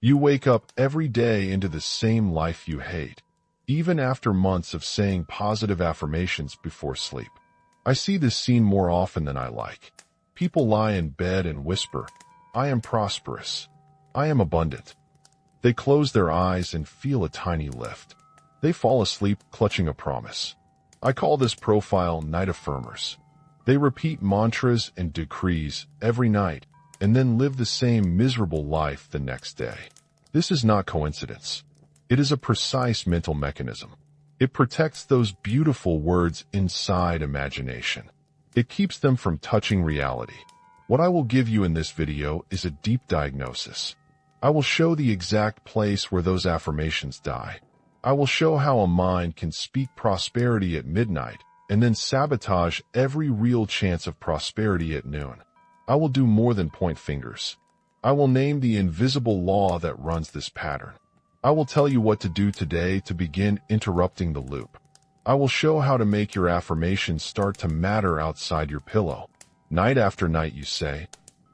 You wake up every day into the same life you hate, even after months of saying positive affirmations before sleep. I see this scene more often than I like. People lie in bed and whisper, "I am prosperous. I am abundant." They close their eyes and feel a tiny lift. They fall asleep clutching a promise. I call this profile night affirmers. They repeat mantras and decrees every night and then live the same miserable life the next day. This is not coincidence. It is a precise mental mechanism. It protects those beautiful words inside imagination. It keeps them from touching reality. What I will give you in this video is a deep diagnosis. I will show the exact place where those affirmations die. I will show how a mind can speak prosperity at midnight and then sabotage every real chance of prosperity at noon. I will do more than point fingers. I will name the invisible law that runs this pattern. I will tell you what to do today to begin interrupting the loop. I will show how to make your affirmations start to matter outside your pillow. Night after night you say,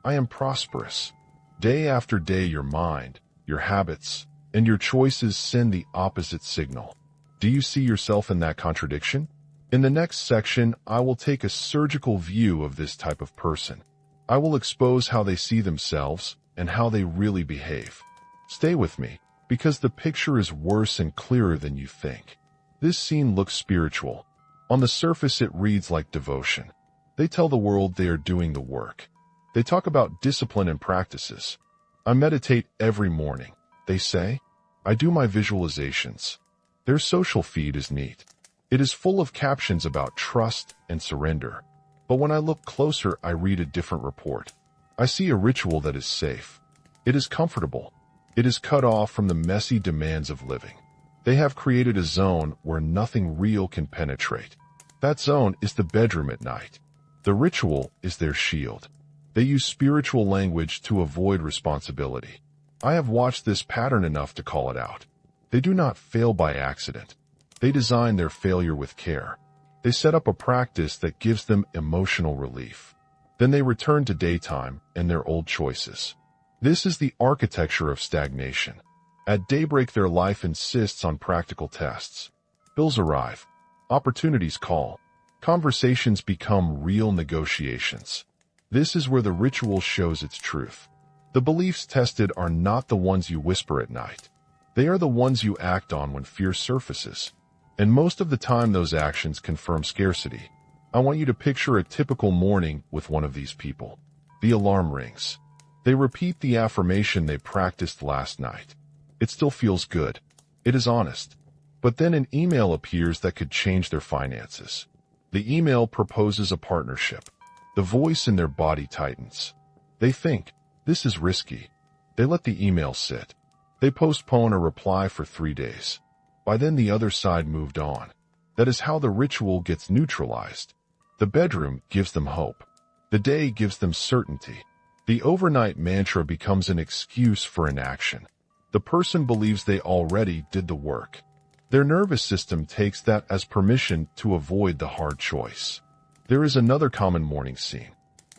"I am prosperous." Day after day your mind, your habits, and your choices send the opposite signal. Do you see yourself in that contradiction? In the next section, I will take a surgical view of this type of person. I will expose how they see themselves and how they really behave. Stay with me, because the picture is worse and clearer than you think. This scene looks spiritual. On the surface it reads like devotion. They tell the world they are doing the work. They talk about discipline and practices. "I meditate every morning," they say. "I do my visualizations." Their social feed is neat. It is full of captions about trust and surrender. But when I look closer, I read a different report. I see a ritual that is safe. It is comfortable. It is cut off from the messy demands of living. They have created a zone where nothing real can penetrate. That zone is the bedroom at night. The ritual is their shield. They use spiritual language to avoid responsibility. I have watched this pattern enough to call it out. They do not fail by accident. They design their failure with care. They set up a practice that gives them emotional relief. Then they return to daytime and their old choices. This is the architecture of stagnation. At daybreak their life insists on practical tests. Bills arrive. Opportunities call. Conversations become real negotiations. This is where the ritual shows its truth. The beliefs tested are not the ones you whisper at night. They are the ones you act on when fear surfaces. And most of the time those actions confirm scarcity. I want you to picture a typical morning with one of these people. The alarm rings. They repeat the affirmation they practiced last night. It still feels good. It is honest. But then an email appears that could change their finances. The email proposes a partnership. The voice in their body tightens. They think, "This is risky." They let the email sit. They postpone a reply for 3 days. By then the other side moved on. That is how the ritual gets neutralized. The bedroom gives them hope. The day gives them certainty. The overnight mantra becomes an excuse for inaction. The person believes they already did the work. Their nervous system takes that as permission to avoid the hard choice. There is another common morning scene.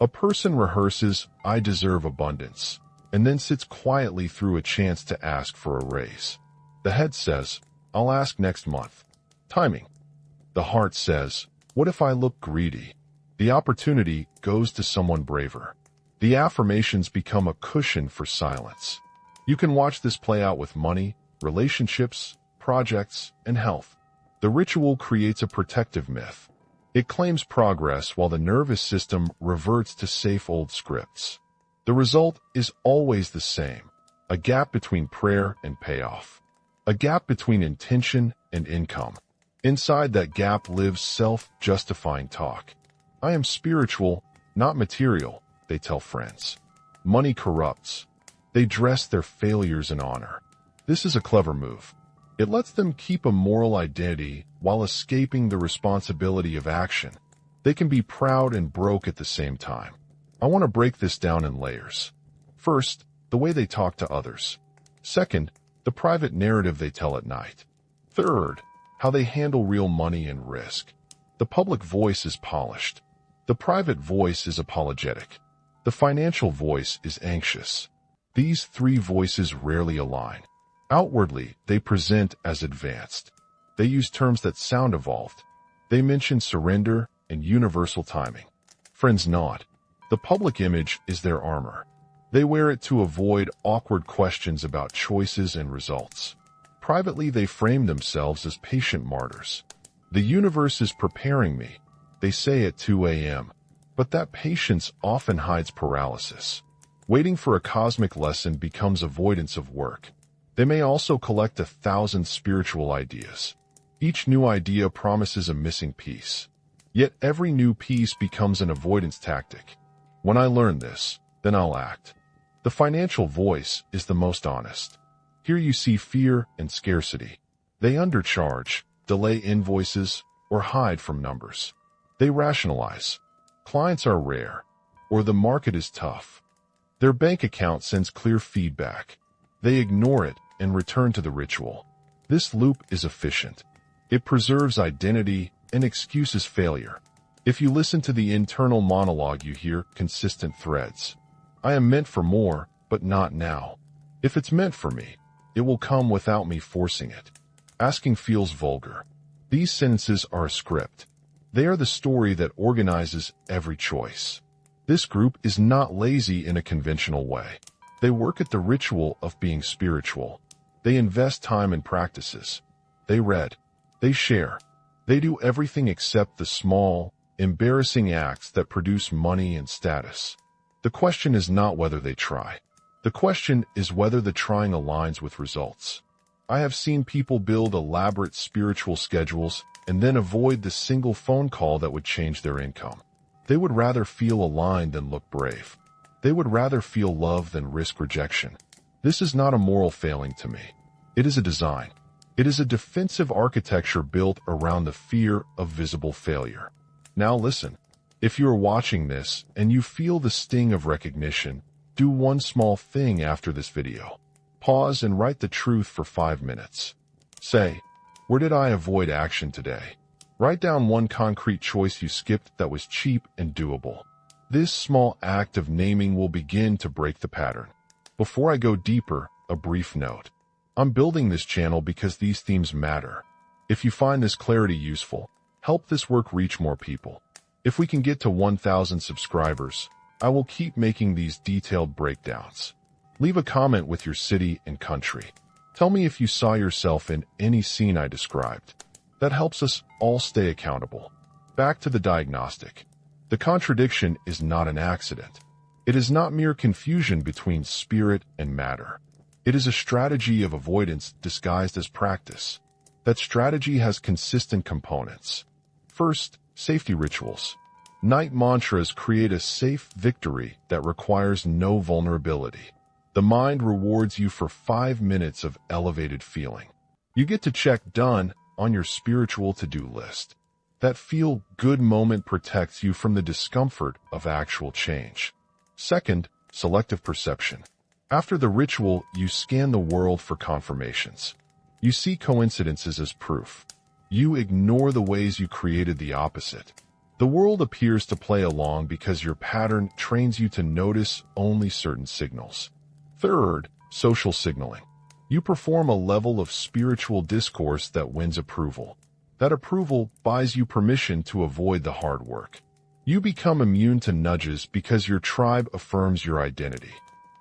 A person rehearses, "I deserve abundance," and then sits quietly through a chance to ask for a raise. The head says, "I'll ask next month." Timing. The heart says, "What if I look greedy?" The opportunity goes to someone braver. The affirmations become a cushion for silence. You can watch this play out with money, relationships, projects, and health. The ritual creates a protective myth. It claims progress while the nervous system reverts to safe old scripts. The result is always the same: a gap between prayer and payoff. A gap between intention and income. Inside that gap lives self-justifying talk. "I am spiritual, not material," they tell friends. Money corrupts. They dress their failures in honor. This is a clever move. It lets them keep a moral identity while escaping the responsibility of action. They can be proud and broke at the same time. I want to break this down in layers. First, the way they talk to others. Second, the private narrative they tell at night. Third, how they handle real money and risk. The public voice is polished. The private voice is apologetic. The financial voice is anxious. These three voices rarely align. Outwardly, they present as advanced. They use terms that sound evolved. They mention surrender and universal timing. Friends nod. The public image is their armor. They wear it to avoid awkward questions about choices and results. Privately, they frame themselves as patient martyrs. The universe is preparing me, they say at 2 a.m. But that patience often hides paralysis. Waiting for a cosmic lesson becomes avoidance of work. They may also collect 1,000 spiritual ideas. Each new idea promises a missing piece. Yet every new piece becomes an avoidance tactic. When I learn this, then I'll act. The financial voice is the most honest. Here you see fear and scarcity. They undercharge, delay invoices, or hide from numbers. They rationalize. Clients are rare, or the market is tough. Their bank account sends clear feedback. They ignore it and return to the ritual. This loop is efficient. It preserves identity and excuses failure. If you listen to the internal monologue, you hear consistent threads. I am meant for more, but not now. If it's meant for me, it will come without me forcing it. Asking feels vulgar. These sentences are a script. They are the story that organizes every choice. This group is not lazy in a conventional way. They work at the ritual of being spiritual. They invest time in practices. They read. They share. They do everything except the small, embarrassing acts that produce money and status. The question is not whether they try. The question is whether the trying aligns with results. I have seen people build elaborate spiritual schedules and then avoid the single phone call that would change their income. They would rather feel aligned than look brave. They would rather feel love than risk rejection. This is not a moral failing to me. It is a design. It is a defensive architecture built around the fear of visible failure. Now listen. If you are watching this and you feel the sting of recognition, do one small thing after this video. Pause and write the truth for 5 minutes. Say, where did I avoid action today? Write down one concrete choice you skipped that was cheap and doable. This small act of naming will begin to break the pattern. Before I go deeper, a brief note. I'm building this channel because these themes matter. If you find this clarity useful, help this work reach more people. If we can get to 1,000 subscribers, I will keep making these detailed breakdowns. Leave a comment with your city and country. Tell me if you saw yourself in any scene I described. That helps us all stay accountable. Back to the diagnostic. The contradiction is not an accident. It is not mere confusion between spirit and matter. It is a strategy of avoidance disguised as practice. That strategy has consistent components. First, safety rituals. Night mantras create a safe victory that requires no vulnerability. The mind rewards you for 5 minutes of elevated feeling. You get to check done on your spiritual to-do list. That feel-good moment protects you from the discomfort of actual change. Second, selective perception. After the ritual, you scan the world for confirmations. You see coincidences as proof. You ignore the ways you created the opposite. The world appears to play along because your pattern trains you to notice only certain signals. Third, social signaling. You perform a level of spiritual discourse that wins approval. That approval buys you permission to avoid the hard work. You become immune to nudges because your tribe affirms your identity.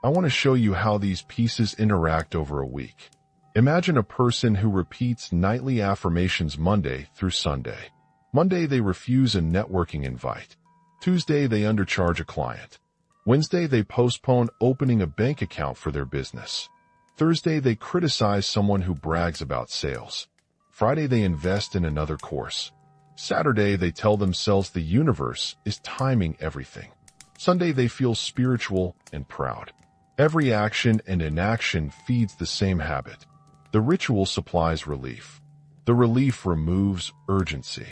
I want to show you how these pieces interact over a week. Imagine a person who repeats nightly affirmations Monday through Sunday. Monday, they refuse a networking invite. Tuesday, they undercharge a client. Wednesday, they postpone opening a bank account for their business. Thursday, they criticize someone who brags about sales. Friday, they invest in another course. Saturday, they tell themselves the universe is timing everything. Sunday, they feel spiritual and proud. Every action and inaction feeds the same habit. The ritual supplies relief. The relief removes urgency.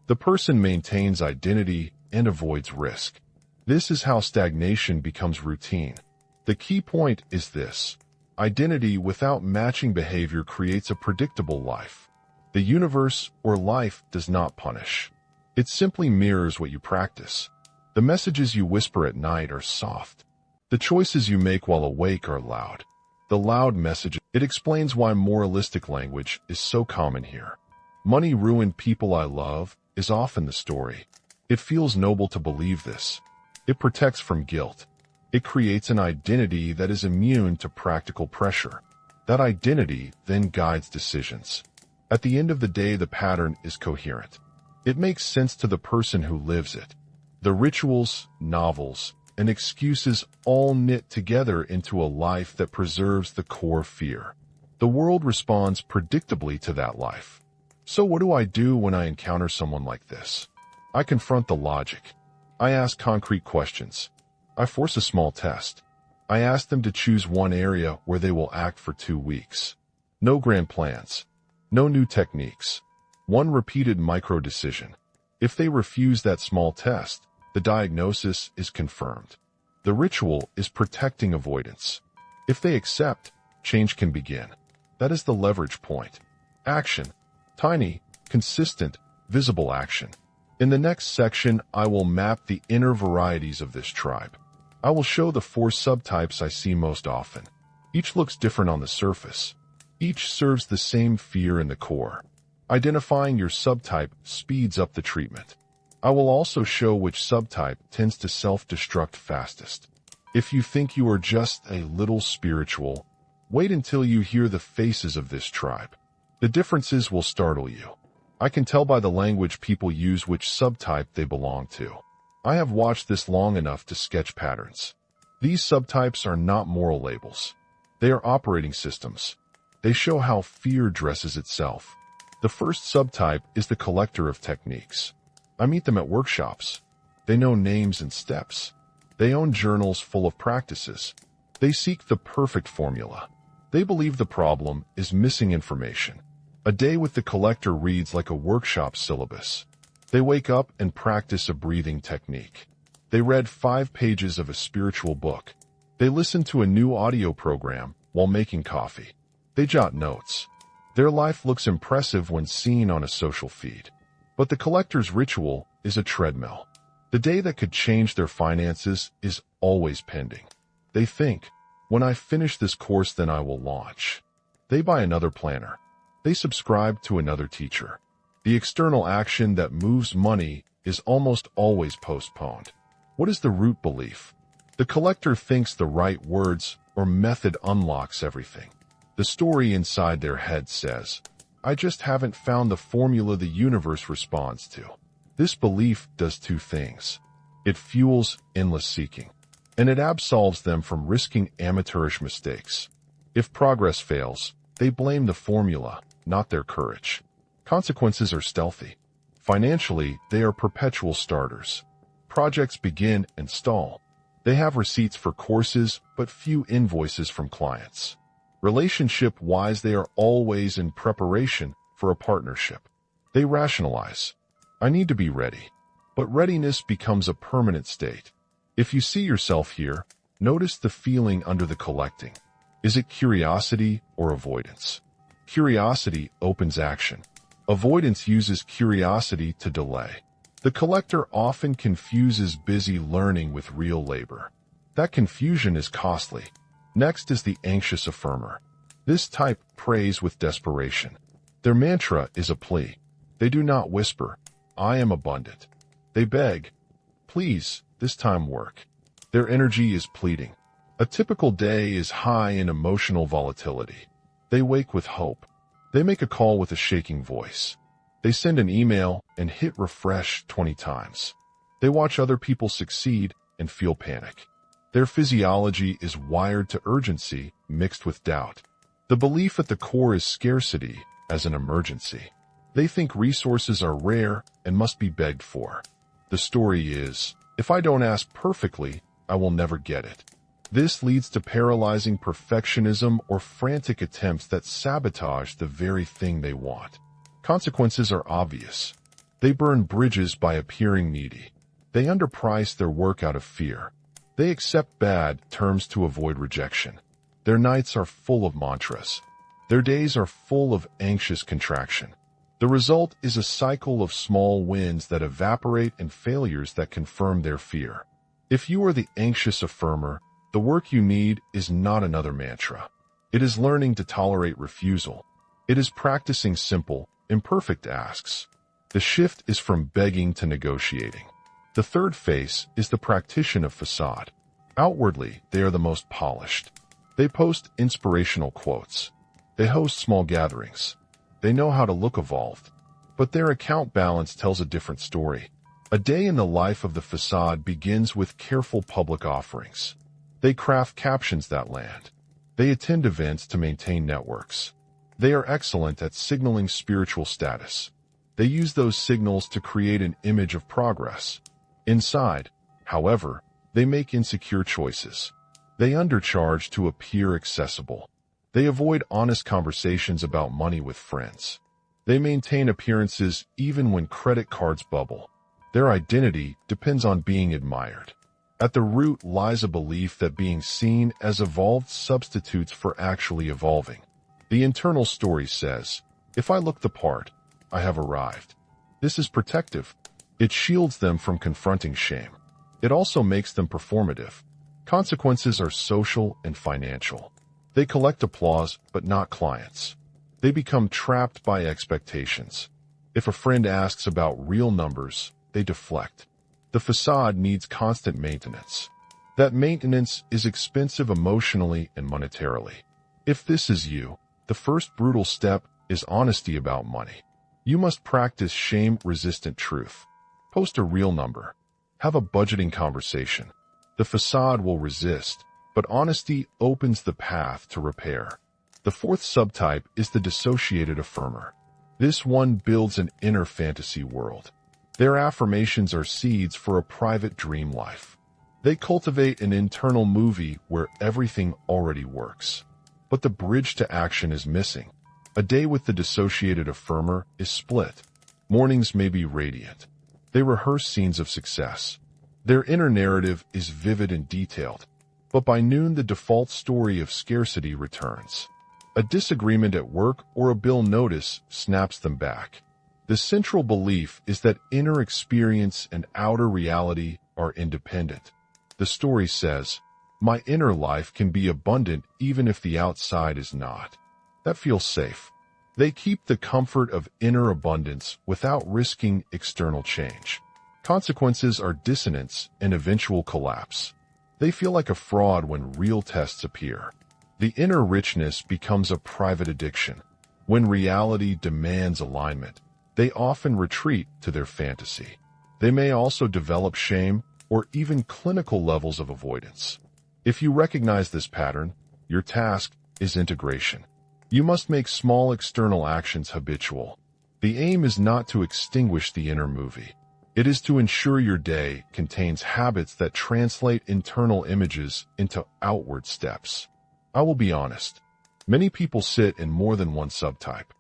The person maintains identity and avoids risk. This is how stagnation becomes routine. The key point is this. Identity without matching behavior creates a predictable life. The universe or life does not punish. It simply mirrors what you practice. The messages you whisper at night are soft. The choices you make while awake are loud. The loud message, it explains why moralistic language is so common here. Money ruined people I love is often the story. It feels noble to believe this. It protects from guilt. It creates an identity that is immune to practical pressure. That identity then guides decisions. At the end of the day, the pattern is coherent. It makes sense to the person who lives it. The rituals, novels, and excuses all knit together into a life that preserves the core fear. The world responds predictably to that life. So what do I do when I encounter someone like this? I confront the logic. I ask concrete questions. I force a small test. I ask them to choose one area where they will act for 2 weeks. No grand plans. No new techniques. One repeated micro-decision. If they refuse that small test, the diagnosis is confirmed. The ritual is protecting avoidance. If they accept, change can begin. That is the leverage point. Action. Tiny, consistent, visible action. In the next section, I will map the inner varieties of this tribe. I will show the 4 subtypes I see most often. Each looks different on the surface. Each serves the same fear in the core. Identifying your subtype speeds up the treatment. I will also show which subtype tends to self-destruct fastest. If you think you are just a little spiritual, wait until you hear the faces of this tribe. The differences will startle you. I can tell by the language people use which subtype they belong to. I have watched this long enough to sketch patterns. These subtypes are not moral labels. They are operating systems. They show how fear dresses itself. The first subtype is the collector of techniques. I meet them at workshops. They know names and steps. They own journals full of practices. They seek the perfect formula. They believe the problem is missing information. A day with the collector reads like a workshop syllabus. They wake up and practice a breathing technique. They read 5 pages of a spiritual book. They listen to a new audio program while making coffee. They jot notes. Their life looks impressive when seen on a social feed. But the collector's ritual is a treadmill. The day that could change their finances is always pending. They think, when I finish this course, then I will launch. They buy another planner. They subscribe to another teacher. The external action that moves money is almost always postponed. What is the root belief? The collector thinks the right words or method unlocks everything. The story inside their head says, I just haven't found the formula the universe responds to. This belief does 2 things. It fuels endless seeking, and it absolves them from risking amateurish mistakes. If progress fails, they blame the formula, not their courage. Consequences are stealthy. Financially, they are perpetual starters. Projects begin and stall. They have receipts for courses, but few invoices from clients. Relationship-wise, they are always in preparation for a partnership. They rationalize. I need to be ready. But readiness becomes a permanent state. If you see yourself here, notice the feeling under the collecting. Is it curiosity or avoidance? Curiosity opens action. Avoidance uses curiosity to delay. The collector often confuses busy learning with real labor. That confusion is costly. Next is the anxious affirmer. This type prays with desperation. Their mantra is a plea. They do not whisper, I am abundant. They beg, please, this time work. Their energy is pleading. A typical day is high in emotional volatility. They wake with hope. They make a call with a shaking voice. They send an email and hit refresh 20 times. They watch other people succeed and feel panic. Their physiology is wired to urgency mixed with doubt. The belief at the core is scarcity as an emergency. They think resources are rare and must be begged for. The story is, if I don't ask perfectly, I will never get it. This leads to paralyzing perfectionism or frantic attempts that sabotage the very thing they want. Consequences are obvious. They burn bridges by appearing needy. They underprice their work out of fear. They accept bad terms to avoid rejection. Their nights are full of mantras. Their days are full of anxious contraction. The result is a cycle of small wins that evaporate and failures that confirm their fear. If you are the anxious affirmer, The work you need is not another mantra. It is learning to tolerate refusal. It is practicing simple, imperfect asks. The shift is from begging to negotiating. The third phase is the practitioner of facade. Outwardly, they are the most polished. They post inspirational quotes. They host small gatherings. They know how to look evolved. But their account balance tells a different story. A day in the life of the facade begins with careful public offerings. They craft captions that land. They attend events to maintain networks. They are excellent at signaling spiritual status. They use those signals to create an image of progress. Inside, however, they make insecure choices. They undercharge to appear accessible. They avoid honest conversations about money with friends. They maintain appearances even when credit cards bubble. Their identity depends on being admired. At the root lies a belief that being seen as evolved substitutes for actually evolving. The internal story says, if I look the part, I have arrived. This is protective. It shields them from confronting shame. It also makes them performative. Consequences are social and financial. They collect applause, but not clients. They become trapped by expectations. If a friend asks about real numbers, they deflect. The facade needs constant maintenance. That maintenance is expensive emotionally and monetarily. If this is you, the first brutal step is honesty about money. You must practice shame-resistant truth. Post a real number. Have a budgeting conversation. The facade will resist, but honesty opens the path to repair. The fourth subtype is the dissociated affirmer. This one builds an inner fantasy world. Their affirmations are seeds for a private dream life. They cultivate an internal movie where everything already works. But the bridge to action is missing. A day with the dissociated affirmer is split. Mornings may be radiant. They rehearse scenes of success. Their inner narrative is vivid and detailed. But by noon, the default story of scarcity returns. A disagreement at work or a bill notice snaps them back. The central belief is that inner experience and outer reality are independent. The story says, my inner life can be abundant even if the outside is not. That feels safe. They keep the comfort of inner abundance without risking external change. Consequences are dissonance and eventual collapse. They feel like a fraud when real tests appear. The inner richness becomes a private addiction. When reality demands alignment, they often retreat to their fantasy. They may also develop shame or even clinical levels of avoidance. If you recognize this pattern, your task is integration. You must make small external actions habitual. The aim is not to extinguish the inner movie. It is to ensure your day contains habits that translate internal images into outward steps. I will be honest. Many people sit in more than one subtype.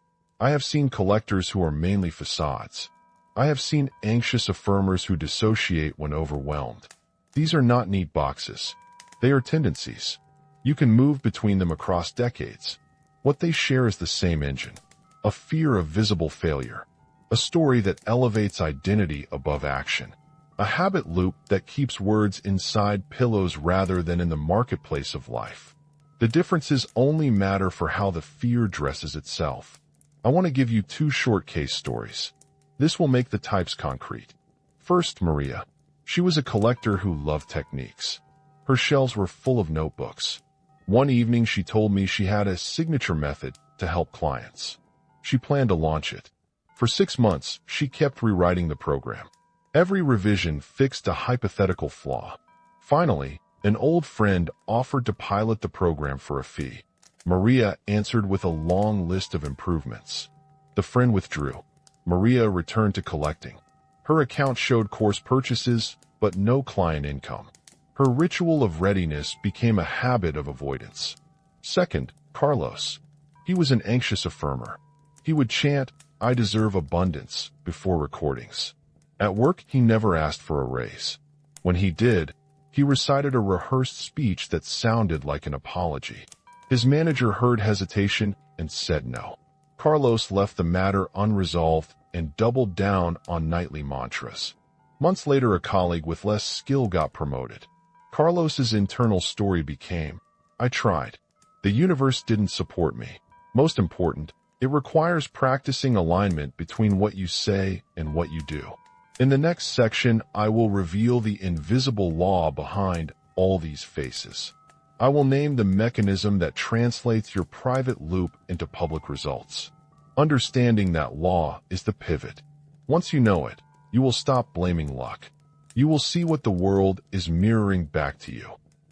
I have seen collectors who are mainly facades. I have seen anxious affirmers who dissociate when overwhelmed. These are not neat boxes. They are tendencies. You can move between them across decades. What they share is the same engine. A fear of visible failure. A story that elevates identity above action. A habit loop that keeps words inside pillows rather than in the marketplace of life. The differences only matter for how the fear dresses itself. I want to give you two short case stories. This will make the types concrete. First, Maria. She was a collector who loved techniques. Her shelves were full of notebooks. One evening she told me she had a signature method to help clients. She planned to launch it. For 6 months, she kept rewriting the program. Every revision fixed a hypothetical flaw. Finally, an old friend offered to pilot the program for a fee. Maria answered with a long list of improvements. The friend withdrew. Maria returned to collecting. Her account showed course purchases, but no client income. Her ritual of readiness became a habit of avoidance. Second, Carlos. He was an anxious affirmer. He would chant, "I deserve abundance," before recordings. At work, he never asked for a raise. When he did, he recited a rehearsed speech that sounded like an apology. His manager heard hesitation and said no. Carlos left the matter unresolved and doubled down on nightly mantras. Months later, a colleague with less skill got promoted. Carlos's internal story became, I tried. The universe didn't support me. Most important, it requires practicing alignment between what you say and what you do. In the next section, I will reveal the invisible law behind all these faces. I will name the mechanism that translates your private loop into public results. Understanding that law is the pivot. Once you know it, you will stop blaming luck. You will see what the world is mirroring back to you,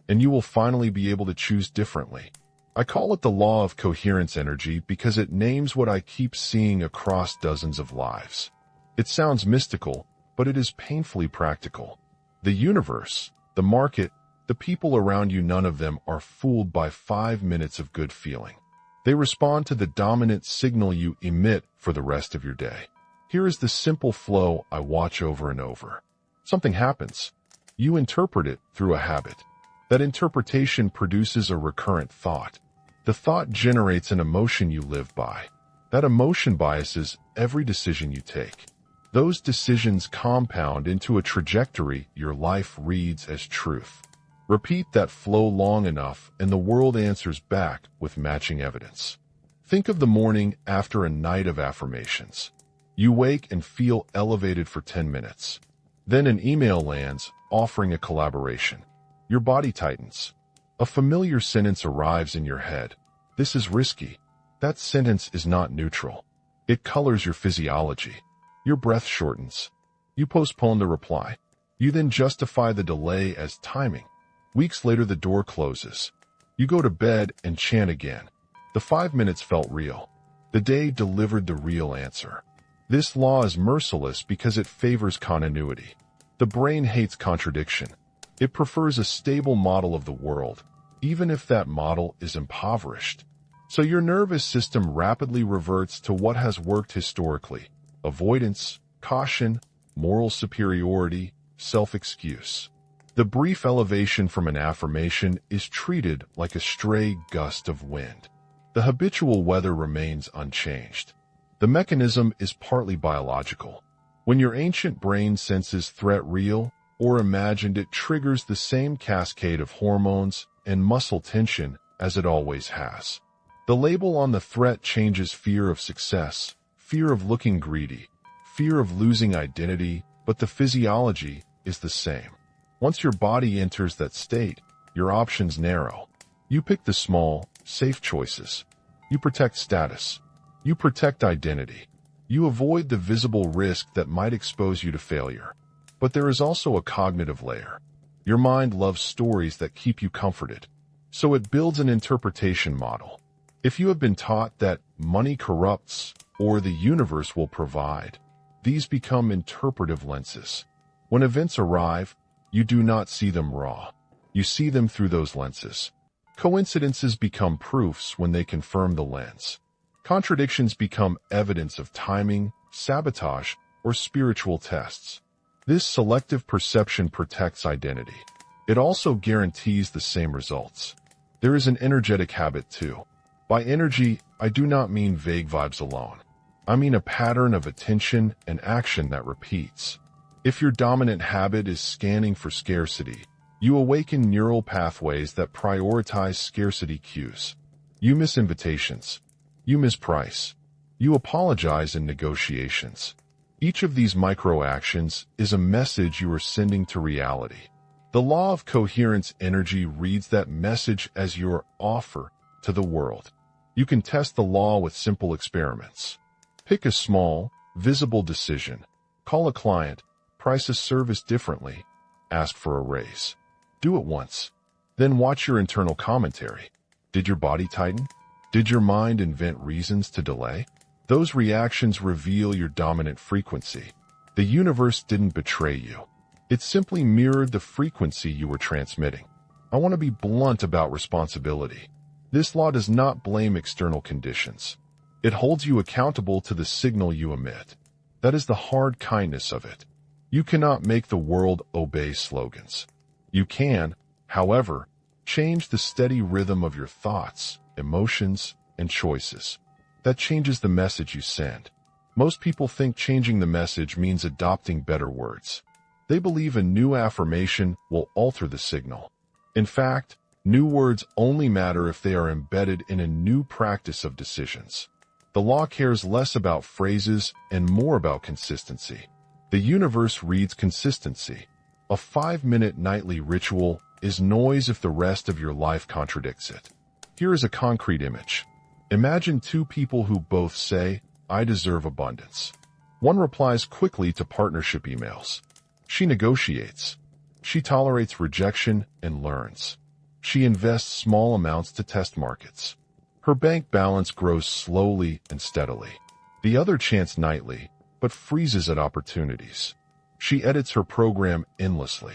and you will finally be able to choose differently. I call it the law of coherence energy because it names what I keep seeing across dozens of lives. It sounds mystical, but it is painfully practical. The universe, the market, the people around you, none of them are fooled by 5 minutes of good feeling. They respond to the dominant signal you emit for the rest of your day. Here is the simple flow I watch over and over. Something happens. You interpret it through a habit. That interpretation produces a recurrent thought. The thought generates an emotion you live by. That emotion biases every decision you take. Those decisions compound into a trajectory your life reads as truth. Repeat that flow long enough and the world answers back with matching evidence. Think of the morning after a night of affirmations. You wake and feel elevated for 10 minutes. Then an email lands offering a collaboration. Your body tightens. A familiar sentence arrives in your head. This is risky. That sentence is not neutral. It colors your physiology. Your breath shortens. You postpone the reply. You then justify the delay as timing. Weeks later, the door closes. You go to bed and chant again. The 5 minutes felt real. The day delivered the real answer. This law is merciless because it favors continuity. The brain hates contradiction. It prefers a stable model of the world, even if that model is impoverished. So your nervous system rapidly reverts to what has worked historically: avoidance, caution, moral superiority, self-excuse. The brief elevation from an affirmation is treated like a stray gust of wind. The habitual weather remains unchanged. The mechanism is partly biological. When your ancient brain senses threat real or imagined, it triggers the same cascade of hormones and muscle tension as it always has. The label on the threat changes: fear of success, fear of looking greedy, fear of losing identity, but the physiology is the same. Once your body enters that state, your options narrow. You pick the small, safe choices. You protect status. You protect identity. You avoid the visible risk that might expose you to failure. But there is also a cognitive layer. Your mind loves stories that keep you comforted. So it builds an interpretation model. If you have been taught that money corrupts or the universe will provide, these become interpretive lenses. When events arrive, you do not see them raw. You see them through those lenses. Coincidences become proofs when they confirm the lens. Contradictions become evidence of timing, sabotage, or spiritual tests. This selective perception protects identity. It also guarantees the same results. There is an energetic habit too. By energy, I do not mean vague vibes alone. I mean a pattern of attention and action that repeats. If your dominant habit is scanning for scarcity, you awaken neural pathways that prioritize scarcity cues. You miss invitations. You miss price. You apologize in negotiations. Each of these micro-actions is a message you are sending to reality. The law of coherence energy reads that message as your offer to the world. You can test the law with simple experiments. Pick a small, visible decision. Call a client. Price a service differently. Ask for a raise. Do it once. Then watch your internal commentary. Did your body tighten? Did your mind invent reasons to delay? Those reactions reveal your dominant frequency. The universe didn't betray you. It simply mirrored the frequency you were transmitting. I want to be blunt about responsibility. This law does not blame external conditions. It holds you accountable to the signal you emit. That is the hard kindness of it. You cannot make the world obey slogans. You can, however, change the steady rhythm of your thoughts, emotions, and choices. That changes the message you send. Most people think changing the message means adopting better words. They believe a new affirmation will alter the signal. In fact, new words only matter if they are embedded in a new practice of decisions. The law cares less about phrases and more about consistency. The universe reads consistency. A 5-minute nightly ritual is noise if the rest of your life contradicts it. Here is a concrete image. Imagine two people who both say, "I deserve abundance." One replies quickly to partnership emails. She negotiates. She tolerates rejection and learns. She invests small amounts to test markets. Her bank balance grows slowly and steadily. The other chants nightly, but freezes at opportunities. She edits her program endlessly.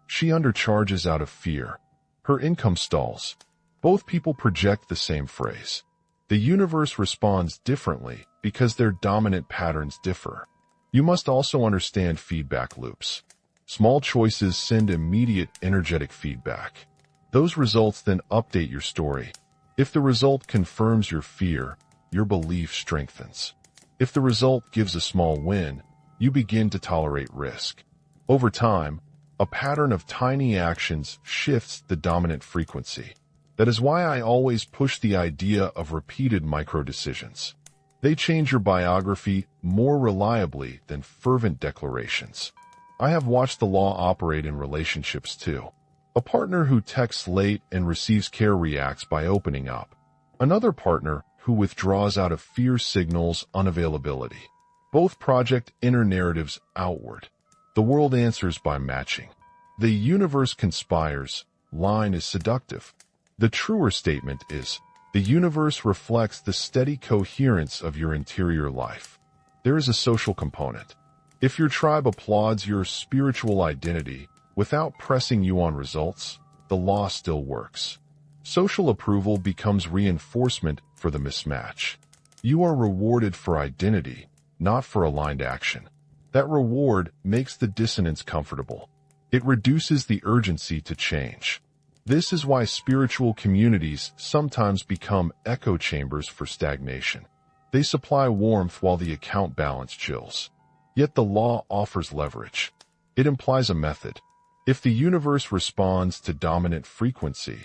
She undercharges out of fear. Her income stalls. Both people project the same phrase. The universe responds differently because their dominant patterns differ. You must also understand feedback loops. Small choices send immediate energetic feedback. Those results then update your story. If the result confirms your fear, your belief strengthens. If the result gives a small win, you begin to tolerate risk. Over time, a pattern of tiny actions shifts the dominant frequency. That is why I always push the idea of repeated micro-decisions. They change your biography more reliably than fervent declarations. I have watched the law operate in relationships too. A partner who texts late and receives care reacts by opening up. Another partner who withdraws out of fear signals unavailability. Both project inner narratives outward. The world answers by matching. The universe conspires. Line is seductive. The truer statement is, the universe reflects the steady coherence of your interior life. There is a social component. If your tribe applauds your spiritual identity without pressing you on results, the law still works. Social approval becomes reinforcement for the mismatch. You are rewarded for identity, not for aligned action. That reward makes the dissonance comfortable. It reduces the urgency to change. This is why spiritual communities sometimes become echo chambers for stagnation. They supply warmth while the account balance chills. Yet the law offers leverage. It implies a method. If the universe responds to dominant frequency,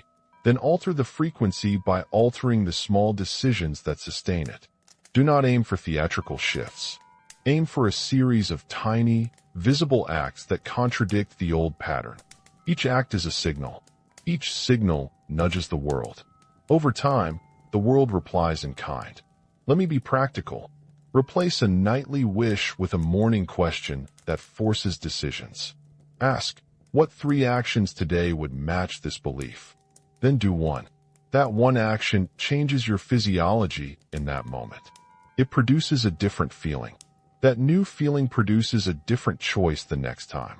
then alter the frequency by altering the small decisions that sustain it. Do not aim for theatrical shifts. Aim for a series of tiny, visible acts that contradict the old pattern. Each act is a signal. Each signal nudges the world. Over time, the world replies in kind. Let me be practical. Replace a nightly wish with a morning question that forces decisions. Ask, what 3 actions today would match this belief? Then do one. That one action changes your physiology in that moment. It produces a different feeling. That new feeling produces a different choice the next time.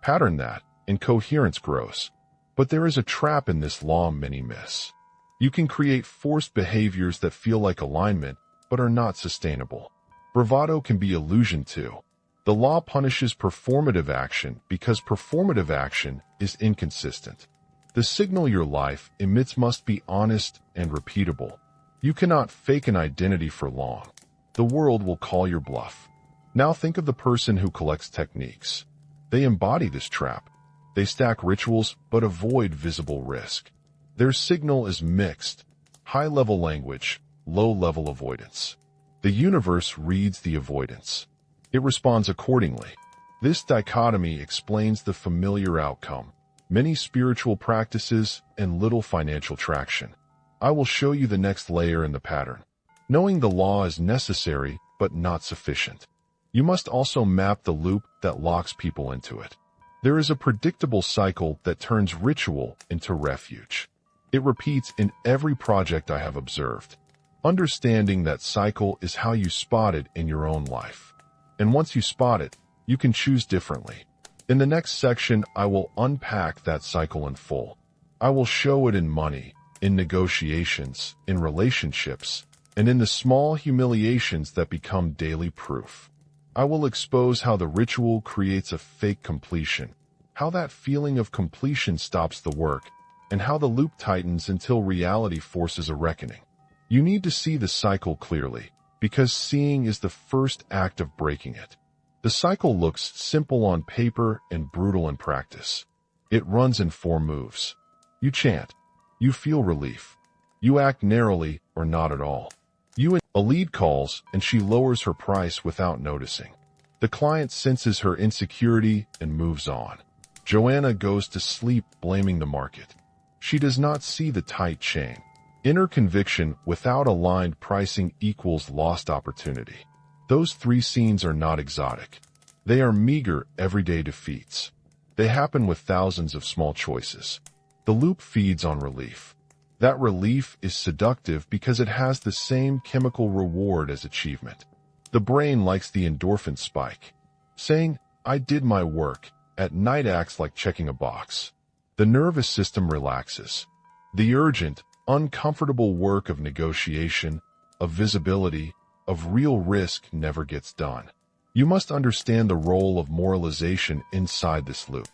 Pattern that, and coherence grows. But there is a trap in this law many miss. You can create forced behaviors that feel like alignment, but are not sustainable. Bravado can be illusion too. The law punishes performative action because performative action is inconsistent. The signal your life emits must be honest and repeatable. You cannot fake an identity for long. The world will call your bluff. Now think of the person who collects techniques. They embody this trap. They stack rituals but avoid visible risk. Their signal is mixed, high-level language, low-level avoidance. The universe reads the avoidance. It responds accordingly. This dichotomy explains the familiar outcome, many spiritual practices and little financial traction. I will show you the next layer in the pattern. Knowing the law is necessary but not sufficient. You must also map the loop that locks people into it. There is a predictable cycle that turns ritual into refuge. It repeats in every project I have observed. Understanding that cycle is how you spot it in your own life. And once you spot it, you can choose differently. In the next section, I will unpack that cycle in full. I will show it in money, in negotiations, in relationships, and in the small humiliations that become daily proof. I will expose how the ritual creates a fake completion, how that feeling of completion stops the work, and how the loop tightens until reality forces a reckoning. You need to see the cycle clearly, because seeing is the first act of breaking it. The cycle looks simple on paper and brutal in practice. It runs in 4 moves. You chant. You feel relief. You act narrowly or not at all. A lead calls and she lowers her price without noticing. The client senses her insecurity and moves on. Joanna goes to sleep blaming the market. She does not see the tight chain. Inner conviction without aligned pricing equals lost opportunity. Those 3 scenes are not exotic. They are meager, everyday defeats. They happen with thousands of small choices. The loop feeds on relief. That relief is seductive because it has the same chemical reward as achievement. The brain likes the endorphin spike. Saying, "I did my work," at night acts like checking a box. The nervous system relaxes. The urgent, uncomfortable work of negotiation, of visibility, of real risk never gets done. You must understand the role of moralization inside this loop.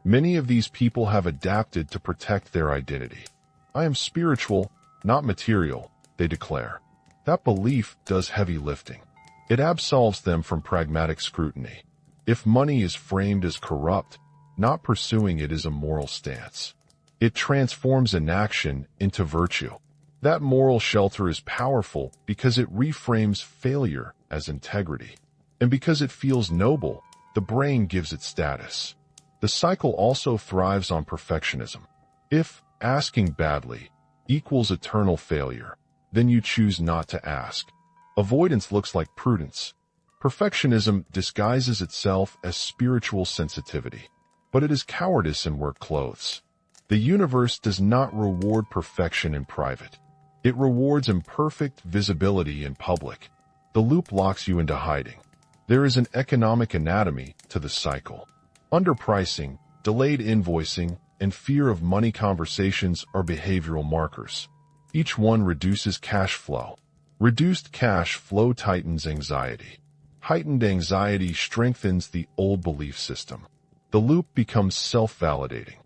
Many of these people have adapted to protect their identity. "I am spiritual, not material," they declare. That belief does heavy lifting. It absolves them from pragmatic scrutiny. If money is framed as corrupt, not pursuing it is a moral stance. It transforms inaction into virtue. That moral shelter is powerful because it reframes failure as integrity. And because it feels noble, the brain gives it status. The cycle also thrives on perfectionism. If asking badly equals eternal failure, then you choose not to ask. Avoidance looks like prudence. Perfectionism disguises itself as spiritual sensitivity, but it is cowardice in work clothes. The universe does not reward perfection in private. It rewards imperfect visibility in public. The loop locks you into hiding. There is an economic anatomy to the cycle. Underpricing, delayed invoicing, and fear of money conversations are behavioral markers. Each one reduces cash flow. Reduced cash flow tightens anxiety. Heightened anxiety strengthens the old belief system. The loop becomes self-validating.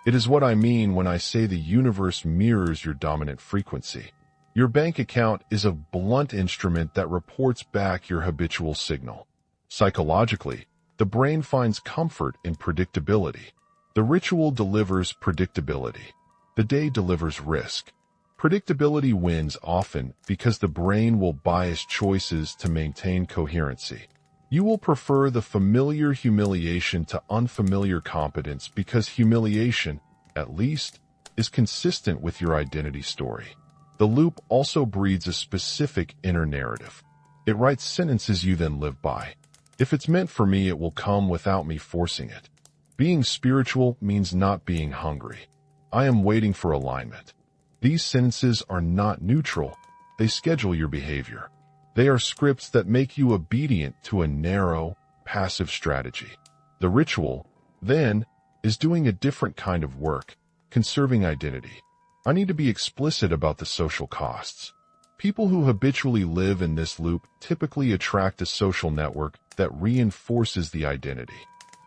It is what I mean when I say the universe mirrors your dominant frequency. Your bank account is a blunt instrument that reports back your habitual signal. Psychologically, the brain finds comfort in predictability. The ritual delivers predictability. The day delivers risk. Predictability wins often because the brain will bias choices to maintain coherency. You will prefer the familiar humiliation to unfamiliar competence because humiliation, at least, is consistent with your identity story. The loop also breeds a specific inner narrative. It writes sentences you then live by. If it's meant for me, it will come without me forcing it. Being spiritual means not being hungry. I am waiting for alignment. These sentences are not neutral. They schedule your behavior. They are scripts that make you obedient to a narrow, passive strategy. The ritual, then, is doing a different kind of work, conserving identity. I need to be explicit about the social costs. People who habitually live in this loop typically attract a social network that reinforces the identity.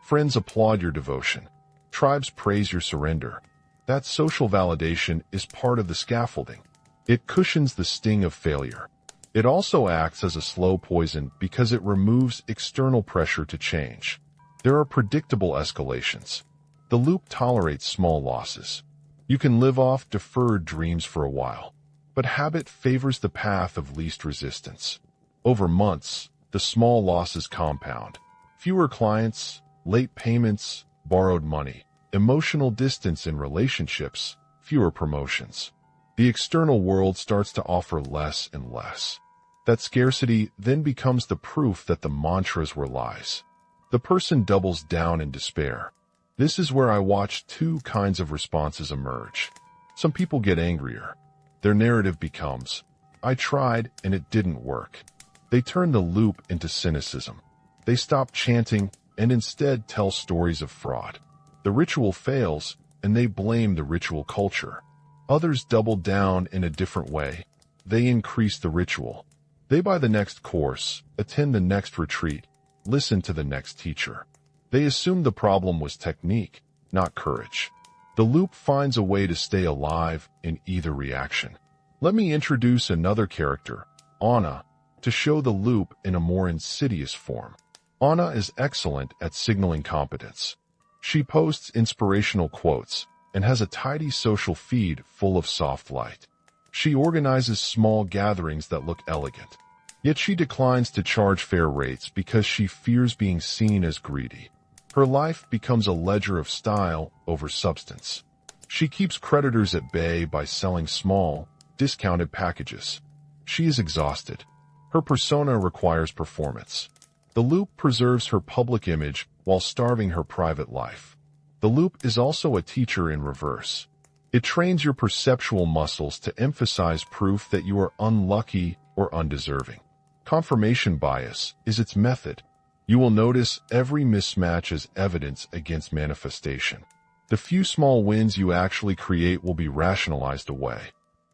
Friends applaud your devotion. Tribes praise your surrender. That social validation is part of the scaffolding. It cushions the sting of failure. It also acts as a slow poison because it removes external pressure to change. There are predictable escalations. The loop tolerates small losses. You can live off deferred dreams for a while, but habit favors the path of least resistance. Over months, the small losses compound. Fewer clients, late payments, borrowed money, emotional distance in relationships, fewer promotions. The external world starts to offer less and less. That scarcity then becomes the proof that the mantras were lies. The person doubles down in despair. This is where I watch 2 kinds of responses emerge. Some people get angrier. Their narrative becomes, "I tried and it didn't work." They turn the loop into cynicism. They stop chanting and instead tell stories of fraud. The ritual fails, and they blame the ritual culture. Others double down in a different way. They increase the ritual. They buy the next course, attend the next retreat, listen to the next teacher. They assume the problem was technique, not courage. The loop finds a way to stay alive in either reaction. Let me introduce another character, Anna, to show the loop in a more insidious form. Anna is excellent at signaling competence. She posts inspirational quotes and has a tidy social feed full of soft light. She organizes small gatherings that look elegant. Yet she declines to charge fair rates because she fears being seen as greedy. Her life becomes a ledger of style over substance. She keeps creditors at bay by selling small, discounted packages. She is exhausted. Her persona requires performance. The loop preserves her public image while starving her private life. The loop is also a teacher in reverse. It trains your perceptual muscles to emphasize proof that you are unlucky or undeserving. Confirmation bias is its method. You will notice every mismatch as evidence against manifestation. The few small wins you actually create will be rationalized away.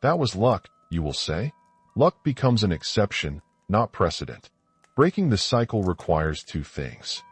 That was luck, you will say. Luck becomes an exception, not precedent. Breaking the cycle requires two things.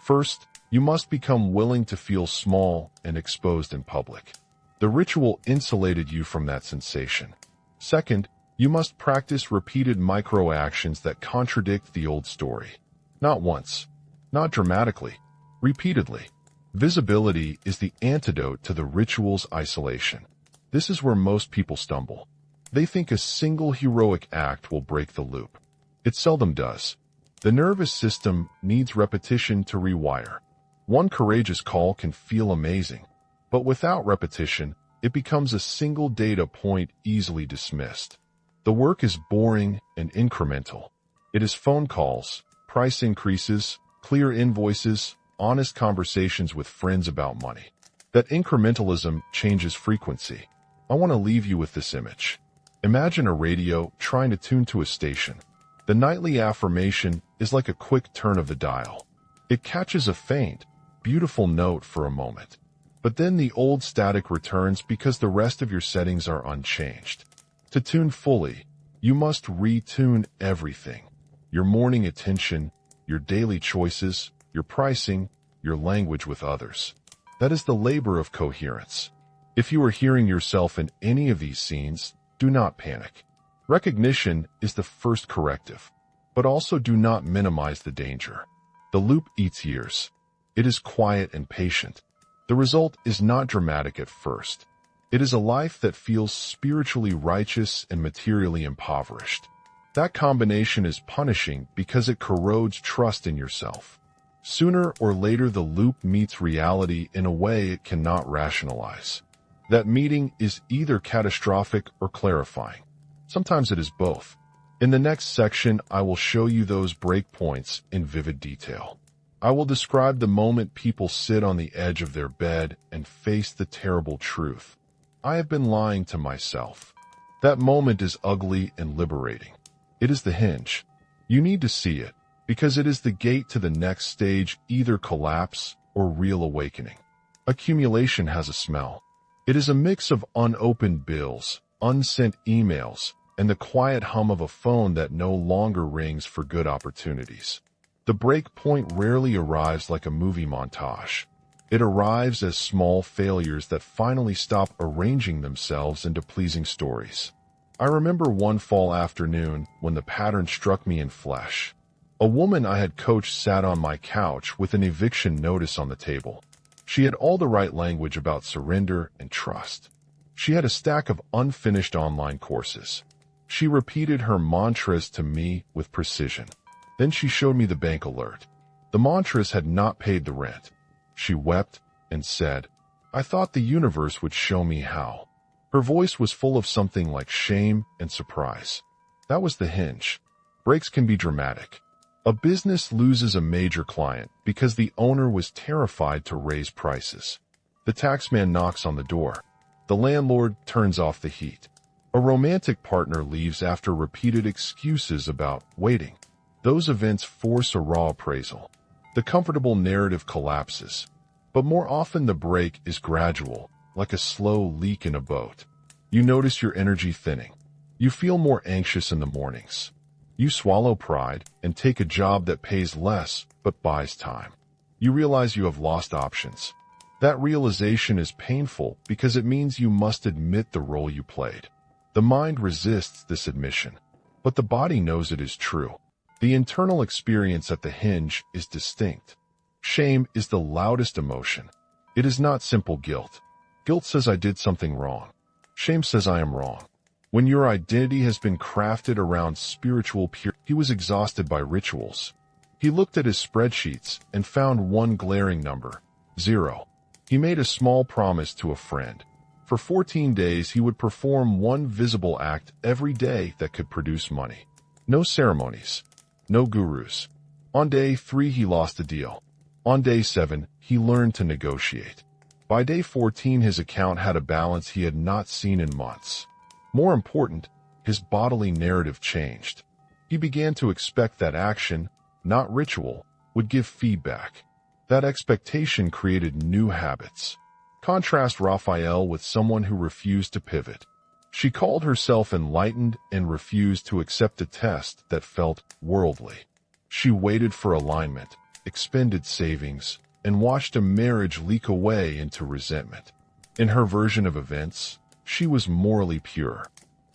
First, you must become willing to feel small and exposed in public. The ritual insulated you from that sensation. Second, you must practice repeated micro-actions that contradict the old story. Not once, not dramatically, repeatedly. Visibility is the antidote to the ritual's isolation. This is where most people stumble. They think a single heroic act will break the loop. It seldom does. The nervous system needs repetition to rewire. One courageous call can feel amazing, but without repetition, it becomes a single data point easily dismissed. The work is boring and incremental. It is phone calls, price increases, clear invoices, honest conversations with friends about money. That incrementalism changes frequency. I want to leave you with this image. Imagine a radio trying to tune to a station. The nightly affirmation is like a quick turn of the dial. It catches a faint, beautiful note for a moment. But then the old static returns because the rest of your settings are unchanged. To tune fully, you must retune everything. Your morning attention, your daily choices, your pricing, your language with others. That is the labor of coherence. If you are hearing yourself in any of these scenes, do not panic. Recognition is the first corrective, but also do not minimize the danger. The loop eats years. It is quiet and patient. The result is not dramatic at first. It is a life that feels spiritually righteous and materially impoverished. That combination is punishing because it corrodes trust in yourself. Sooner or later, the loop meets reality in a way it cannot rationalize. That meeting is either catastrophic or clarifying. Sometimes it is both. In the next section, I will show you those breakpoints in vivid detail. I will describe the moment people sit on the edge of their bed and face the terrible truth. I have been lying to myself. That moment is ugly and liberating. It is the hinge. You need to see it, because it is the gate to the next stage, either collapse or real awakening. Accumulation has a smell. It is a mix of unopened bills, unsent emails, and the quiet hum of a phone that no longer rings for good opportunities. The break point rarely arrives like a movie montage. It arrives as small failures that finally stop arranging themselves into pleasing stories. I remember one fall afternoon when the pattern struck me in flesh. A woman I had coached sat on my couch with an eviction notice on the table. She had all the right language about surrender and trust. She had a stack of unfinished online courses. She repeated her mantras to me with precision. Then she showed me the bank alert. The mantras had not paid the rent. She wept and said, "I thought the universe would show me how." Her voice was full of something like shame and surprise. That was the hinge. Breaks can be dramatic. A business loses a major client because the owner was terrified to raise prices. The taxman knocks on the door. The landlord turns off the heat. A romantic partner leaves after repeated excuses about waiting. Those events force a raw appraisal. The comfortable narrative collapses. But more often the break is gradual, like a slow leak in a boat. You notice your energy thinning. You feel more anxious in the mornings. You swallow pride and take a job that pays less but buys time. You realize you have lost options. That realization is painful because it means you must admit the role you played. The mind resists this admission, but the body knows it is true. The internal experience at the hinge is distinct. Shame is the loudest emotion. It is not simple guilt. Guilt says I did something wrong. Shame says I am wrong. When your identity has been crafted around spiritual purity, he was exhausted by rituals. He looked at his spreadsheets and found one glaring number, 0. He made a small promise to a friend. For 14 days, he would perform one visible act every day that could produce money. No ceremonies. No gurus. On day 3, he lost a deal. On day 7, he learned to negotiate. By day 14, his account had a balance he had not seen in months. More important, his bodily narrative changed. He began to expect that action, not ritual, would give feedback. That expectation created new habits. Contrast Raphael with someone who refused to pivot. She called herself enlightened and refused to accept a test that felt worldly. She waited for alignment, expended savings, and watched a marriage leak away into resentment. In her version of events, she was morally pure.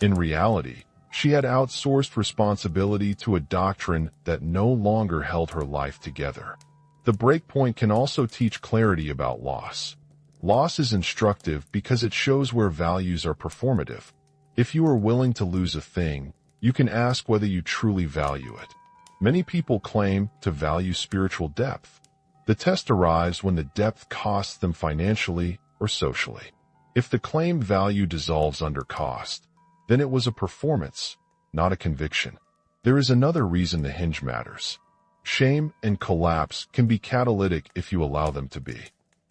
In reality, she had outsourced responsibility to a doctrine that no longer held her life together. The breakpoint can also teach clarity about loss. Loss is instructive because it shows where values are performative. If you are willing to lose a thing, you can ask whether you truly value it. Many people claim to value spiritual depth. The test arrives when the depth costs them financially or socially. If the claimed value dissolves under cost, then it was a performance, not a conviction. There is another reason the hinge matters. Shame and collapse can be catalytic if you allow them to be.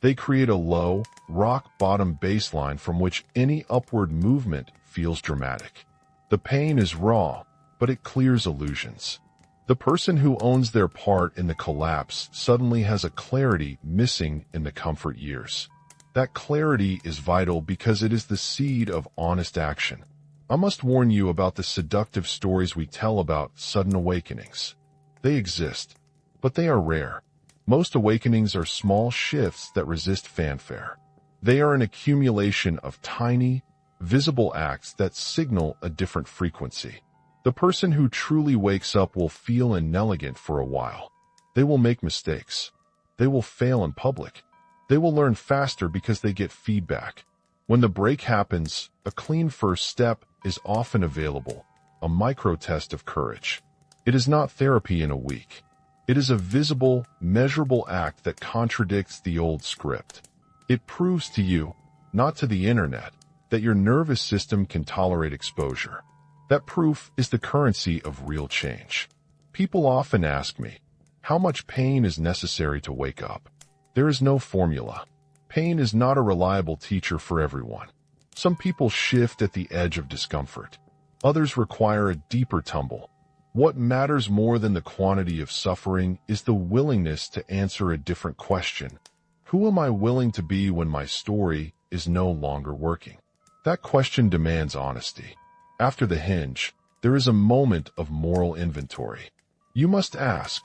They create a low, rock-bottom baseline from which any upward movement feels dramatic. The pain is raw, but it clears illusions. The person who owns their part in the collapse suddenly has a clarity missing in the comfort years. That clarity is vital because it is the seed of honest action. I must warn you about the seductive stories we tell about sudden awakenings. They exist, but they are rare. Most awakenings are small shifts that resist fanfare. They are an accumulation of tiny, visible acts that signal a different frequency. The person who truly wakes up will feel inelegant for a while. They will make mistakes. They will fail in public. They will learn faster because they get feedback. When the break happens, a clean first step is often available, a micro-test of courage. It is not therapy in a week. It is a visible, measurable act that contradicts the old script. It proves to you, not to the internet, that your nervous system can tolerate exposure. That proof is the currency of real change. People often ask me, how much pain is necessary to wake up? There is no formula. Pain is not a reliable teacher for everyone. Some people shift at the edge of discomfort. Others require a deeper tumble. What matters more than the quantity of suffering is the willingness to answer a different question. Who am I willing to be when my story is no longer working? That question demands honesty. After the hinge, there is a moment of moral inventory. You must ask,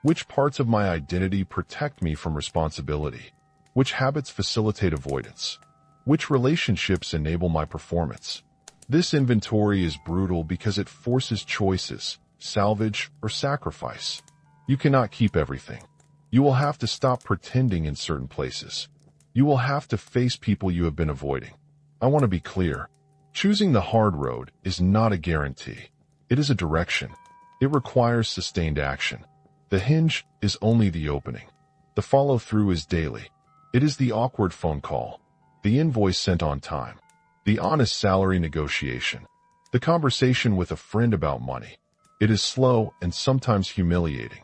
which parts of my identity protect me from responsibility? Which habits facilitate avoidance? Which relationships enable my performance? This inventory is brutal because it forces choices, salvage or sacrifice. You cannot keep everything. You will have to stop pretending in certain places. You will have to face people you have been avoiding. I want to be clear. Choosing the hard road is not a guarantee. It is a direction. It requires sustained action. The hinge is only the opening. The follow-through is daily. It is the awkward phone call, the invoice sent on time, the honest salary negotiation, the conversation with a friend about money. It is slow and sometimes humiliating,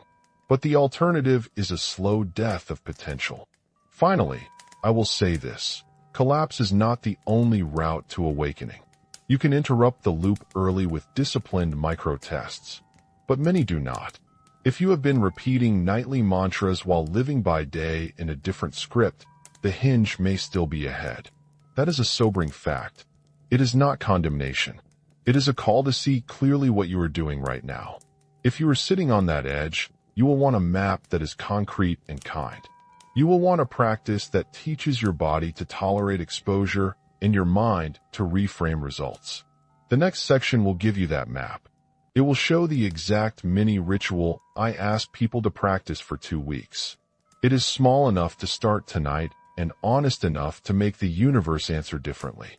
but the alternative is a slow death of potential. Finally, I will say this. Collapse is not the only route to awakening. You can interrupt the loop early with disciplined micro-tests, but many do not. If you have been repeating nightly mantras while living by day in a different script, the hinge may still be ahead. That is a sobering fact. It is not condemnation. It is a call to see clearly what you are doing right now. If you are sitting on that edge, you will want a map that is concrete and kind. You will want a practice that teaches your body to tolerate exposure and your mind to reframe results. The next section will give you that map. It will show the exact mini ritual I ask people to practice for 2 weeks. It is small enough to start tonight and honest enough to make the universe answer differently.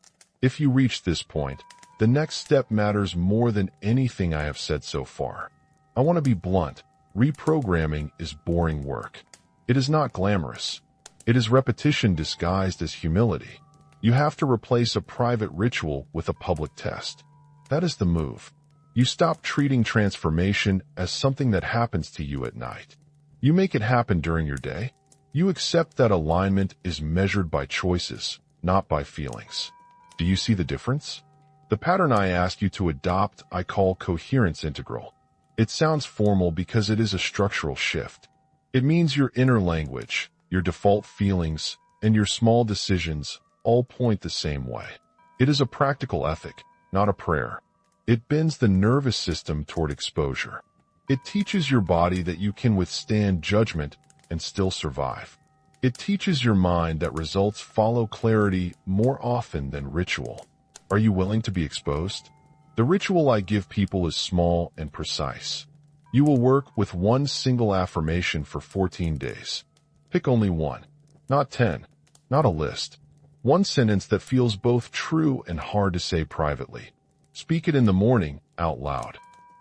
If you reach this point, the next step matters more than anything I have said so far. I want to be blunt. Reprogramming is boring work. It is not glamorous. It is repetition disguised as humility. You have to replace a private ritual with a public test. That is the move. You stop treating transformation as something that happens to you at night. You make it happen during your day. You accept that alignment is measured by choices, not by feelings. Do you see the difference? The pattern I ask you to adopt I call coherence integral. It sounds formal because it is a structural shift. It means your inner language, your default feelings, and your small decisions all point the same way. It is a practical ethic, not a prayer. It bends the nervous system toward exposure. It teaches your body that you can withstand judgment and still survive. It teaches your mind that results follow clarity more often than ritual. Are you willing to be exposed? The ritual I give people is small and precise. You will work with one single affirmation for 14 days. Pick only one, not 10, not a list. One sentence that feels both true and hard to say privately. Speak it in the morning, out loud.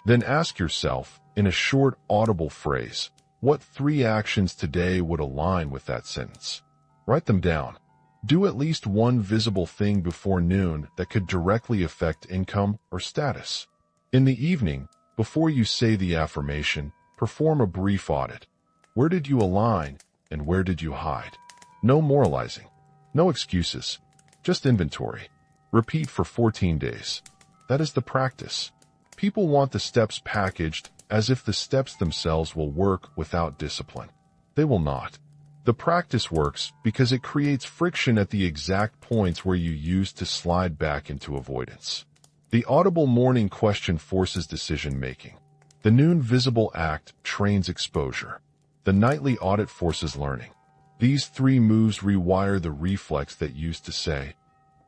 Then ask yourself, in a short, audible phrase, what 3 actions today would align with that sentence? Write them down. Do at least one visible thing before noon that could directly affect income or status. In the evening, before you say the affirmation, perform a brief audit. Where did you align and where did you hide? No moralizing. No excuses. Just inventory. Repeat for 14 days. That is the practice. People want the steps packaged as if the steps themselves will work without discipline. They will not. The practice works because it creates friction at the exact points where you used to slide back into avoidance. The audible morning question forces decision-making. The noon visible act trains exposure. The nightly audit forces learning. These 3 moves rewire the reflex that used to say,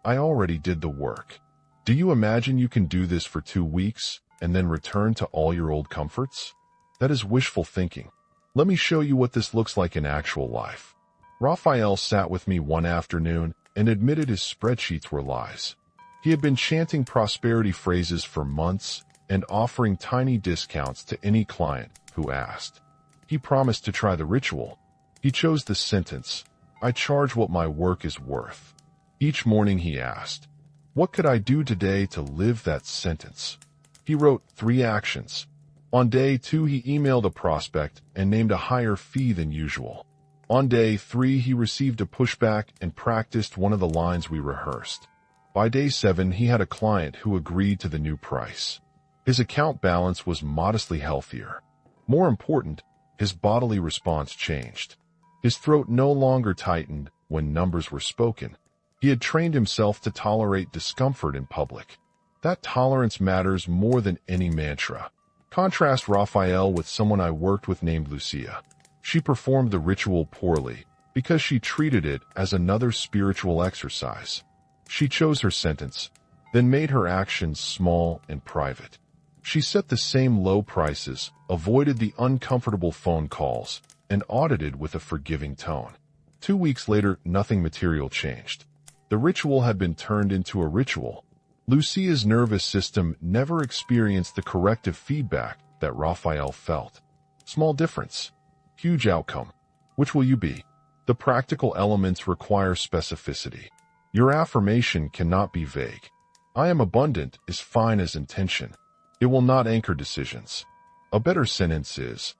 I already did the work. Do you imagine you can do this for 2 weeks and then return to all your old comforts? That is wishful thinking. Let me show you what this looks like in actual life. Raphael sat with me one afternoon and admitted his spreadsheets were lies. He had been chanting prosperity phrases for months and offering tiny discounts to any client who asked. He promised to try the ritual. He chose the sentence, I charge what my work is worth. Each morning he asked, what could I do today to live that sentence? He wrote 3 actions. On day 2, he emailed a prospect and named a higher fee than usual. On day 3, he received a pushback and practiced one of the lines we rehearsed. By day 7, he had a client who agreed to the new price. His account balance was modestly healthier. More important, his bodily response changed. His throat no longer tightened when numbers were spoken. He had trained himself to tolerate discomfort in public. That tolerance matters more than any mantra. Contrast Raphael with someone I worked with named Lucia. She performed the ritual poorly because she treated it as another spiritual exercise. She chose her sentence, then made her actions small and private. She set the same low prices, avoided the uncomfortable phone calls, and audited with a forgiving tone. 2 weeks later, nothing material changed. The ritual had been turned into a ritual. Lucia's nervous system never experienced the corrective feedback that Raphael felt. Small difference. Huge outcome. Which will you be? The practical elements require specificity. Your affirmation cannot be vague. I am abundant is fine as intention. It will not anchor decisions. A better sentence is,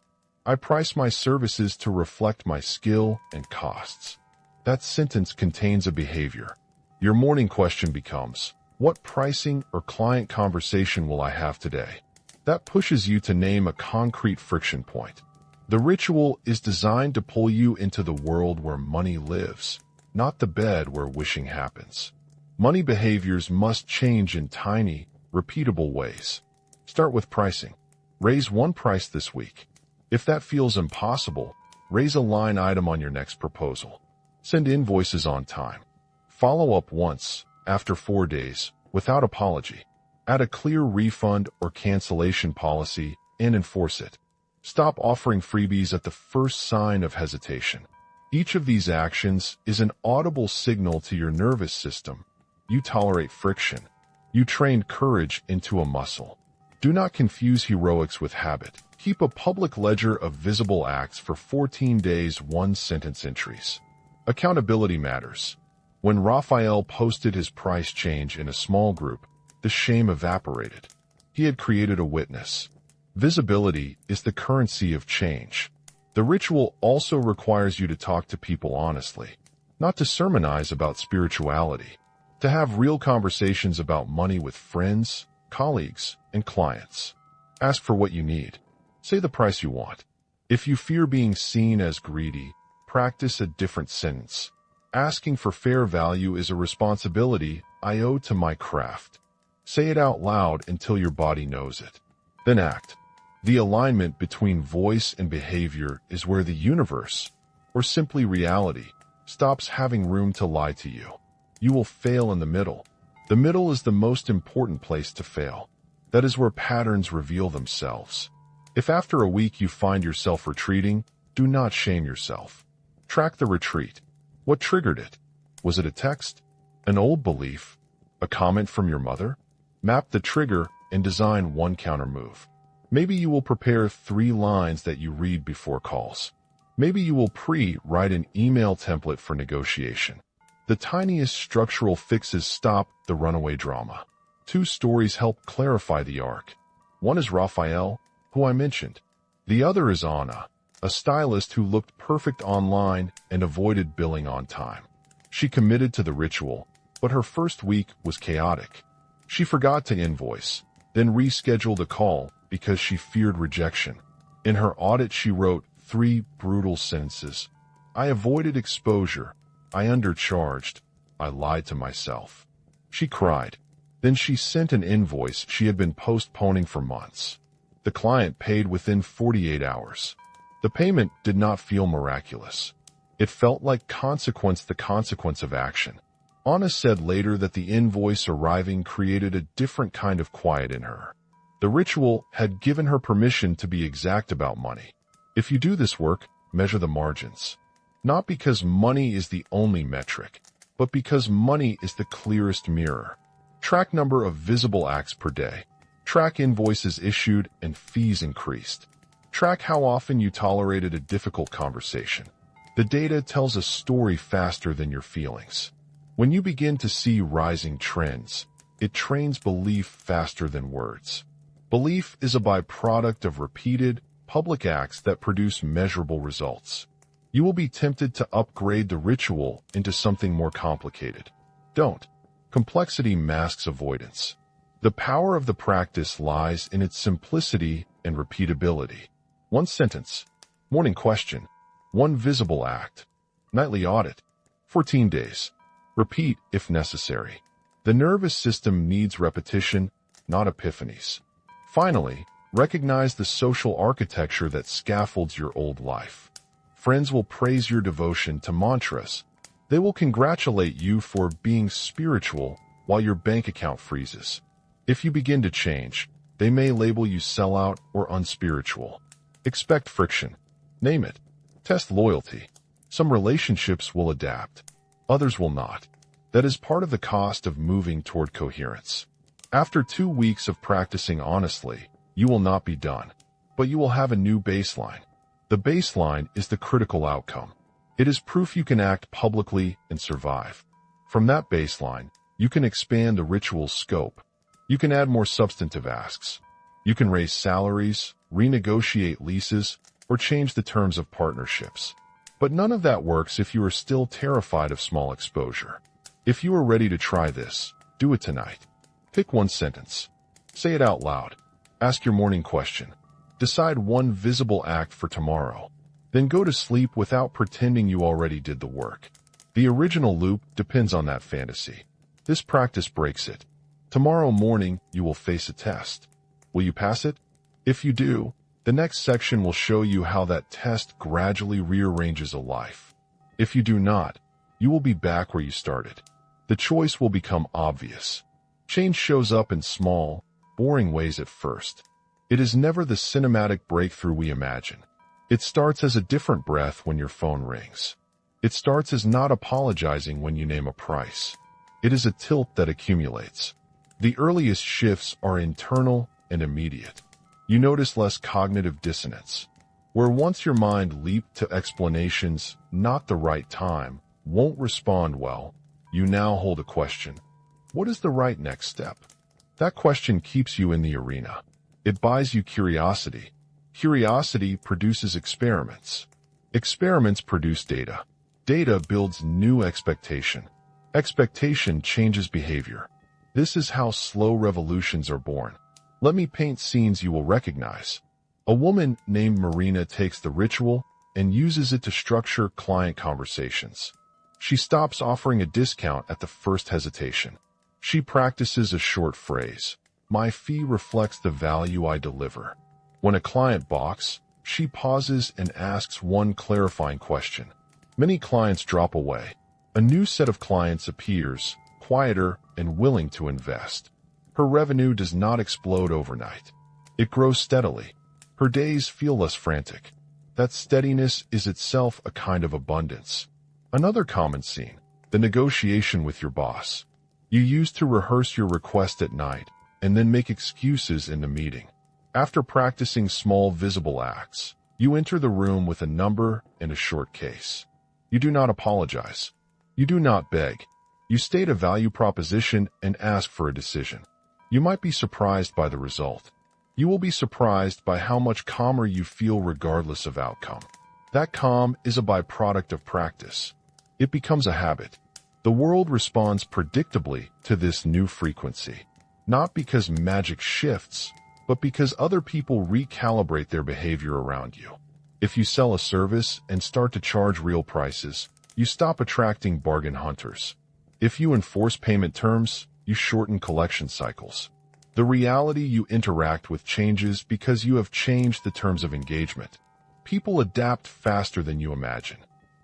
I price my services to reflect my skill and costs. That sentence contains a behavior. Your morning question becomes, what pricing or client conversation will I have today? That pushes you to name a concrete friction point. The ritual is designed to pull you into the world where money lives, not the bed where wishing happens. Money behaviors must change in tiny, repeatable ways. Start with pricing. Raise one price this week. If that feels impossible, raise a line item on your next proposal. Send invoices on time. Follow up once, after 4 days, without apology. Add a clear refund or cancellation policy and enforce it. Stop offering freebies at the first sign of hesitation. Each of these actions is an audible signal to your nervous system. You tolerate friction. You trained courage into a muscle. Do not confuse heroics with habit. Keep a public ledger of visible acts for 14 days, one-sentence entries. Accountability matters. When Raphael posted his price change in a small group, the shame evaporated. He had created a witness. Visibility is the currency of change. The ritual also requires you to talk to people honestly, not to sermonize about spirituality, to have real conversations about money with friends, colleagues, and clients. Ask for what you need. Say the price you want. If you fear being seen as greedy, practice a different sentence. Asking for fair value is a responsibility I owe to my craft. Say it out loud until your body knows it. Then act. The alignment between voice and behavior is where the universe, or simply reality, stops having room to lie to you. You will fail in the middle. The middle is the most important place to fail. That is where patterns reveal themselves. If after a week you find yourself retreating, do not shame yourself. Track the retreat. What triggered it? Was it a text? An old belief? A comment from your mother? Map the trigger and design one counter-move. Maybe you will prepare 3 lines that you read before calls. Maybe you will pre-write an email template for negotiation. The tiniest structural fixes stop the runaway drama. 2 stories help clarify the arc. One is Raphael, who I mentioned. The other is Anna, a stylist who looked perfect online and avoided billing on time. She committed to the ritual, but her first week was chaotic. She forgot to invoice, then rescheduled a call because she feared rejection. In her audit, she wrote 3 brutal sentences. I avoided exposure. I undercharged. I lied to myself. She cried. Then she sent an invoice she had been postponing for months. The client paid within 48 hours. The payment did not feel miraculous. It felt like the consequence of action. Anna said later that the invoice arriving created a different kind of quiet in her. The ritual had given her permission to be exact about money. If you do this work, measure the margins. Not because money is the only metric, but because money is the clearest mirror. Track number of visible acts per day. Track invoices issued and fees increased. Track how often you tolerated a difficult conversation. The data tells a story faster than your feelings. When you begin to see rising trends, it trains belief faster than words. Belief is a byproduct of repeated, public acts that produce measurable results. You will be tempted to upgrade the ritual into something more complicated. Don't. Complexity masks avoidance. The power of the practice lies in its simplicity and repeatability. 1 sentence. Morning question. 1 visible act. Nightly audit. 14 days. Repeat if necessary. The nervous system needs repetition, not epiphanies. Finally, recognize the social architecture that scaffolds your old life. Friends will praise your devotion to mantras. They will congratulate you for being spiritual while your bank account freezes. If you begin to change, they may label you sellout or unspiritual. Expect friction. Name it. Test loyalty. Some relationships will adapt. Others will not. That is part of the cost of moving toward coherence. After 2 weeks of practicing honestly, you will not be done, but you will have a new baseline. The baseline is the critical outcome. It is proof you can act publicly and survive. From that baseline, you can expand the ritual's scope. You can add more substantive asks. You can raise salaries, renegotiate leases, or change the terms of partnerships. But none of that works if you are still terrified of small exposure. If you are ready to try this, do it tonight. Pick 1 sentence. Say it out loud. Ask your morning question. Decide 1 visible act for tomorrow. Then go to sleep without pretending you already did the work. The original loop depends on that fantasy. This practice breaks it. Tomorrow morning, you will face a test. Will you pass it? If you do, the next section will show you how that test gradually rearranges a life. If you do not, you will be back where you started. The choice will become obvious. Change shows up in small, boring ways at first. It is never the cinematic breakthrough we imagine. It starts as a different breath when your phone rings. It starts as not apologizing when you name a price. It is a tilt that accumulates. The earliest shifts are internal and immediate. You notice less cognitive dissonance. Where once your mind leaped to explanations, not the right time, won't respond well, you now hold a question. What is the right next step? That question keeps you in the arena. It buys you curiosity. Curiosity produces experiments. Experiments produce data. Data builds new expectation. Expectation changes behavior. This is how slow revolutions are born. Let me paint scenes you will recognize. A woman named Marina takes the ritual and uses it to structure client conversations. She stops offering a discount at the first hesitation. She practices a short phrase. My fee reflects the value I deliver. When a client balks, she pauses and asks one clarifying question. Many clients drop away. A new set of clients appears, quieter and willing to invest. Her revenue does not explode overnight. It grows steadily. Her days feel less frantic. That steadiness is itself a kind of abundance. Another common scene, the negotiation with your boss. You used to rehearse your request at night and then make excuses in the meeting. After practicing small visible acts, you enter the room with a number and a short case. You do not apologize. You do not beg. You state a value proposition and ask for a decision. You might be surprised by the result. You will be surprised by how much calmer you feel regardless of outcome. That calm is a byproduct of practice. It becomes a habit. The world responds predictably to this new frequency, not because magic shifts, but because other people recalibrate their behavior around you. If you sell a service and start to charge real prices, you stop attracting bargain hunters. If you enforce payment terms, you shorten collection cycles. The reality you interact with changes because you have changed the terms of engagement. People adapt faster than you imagine.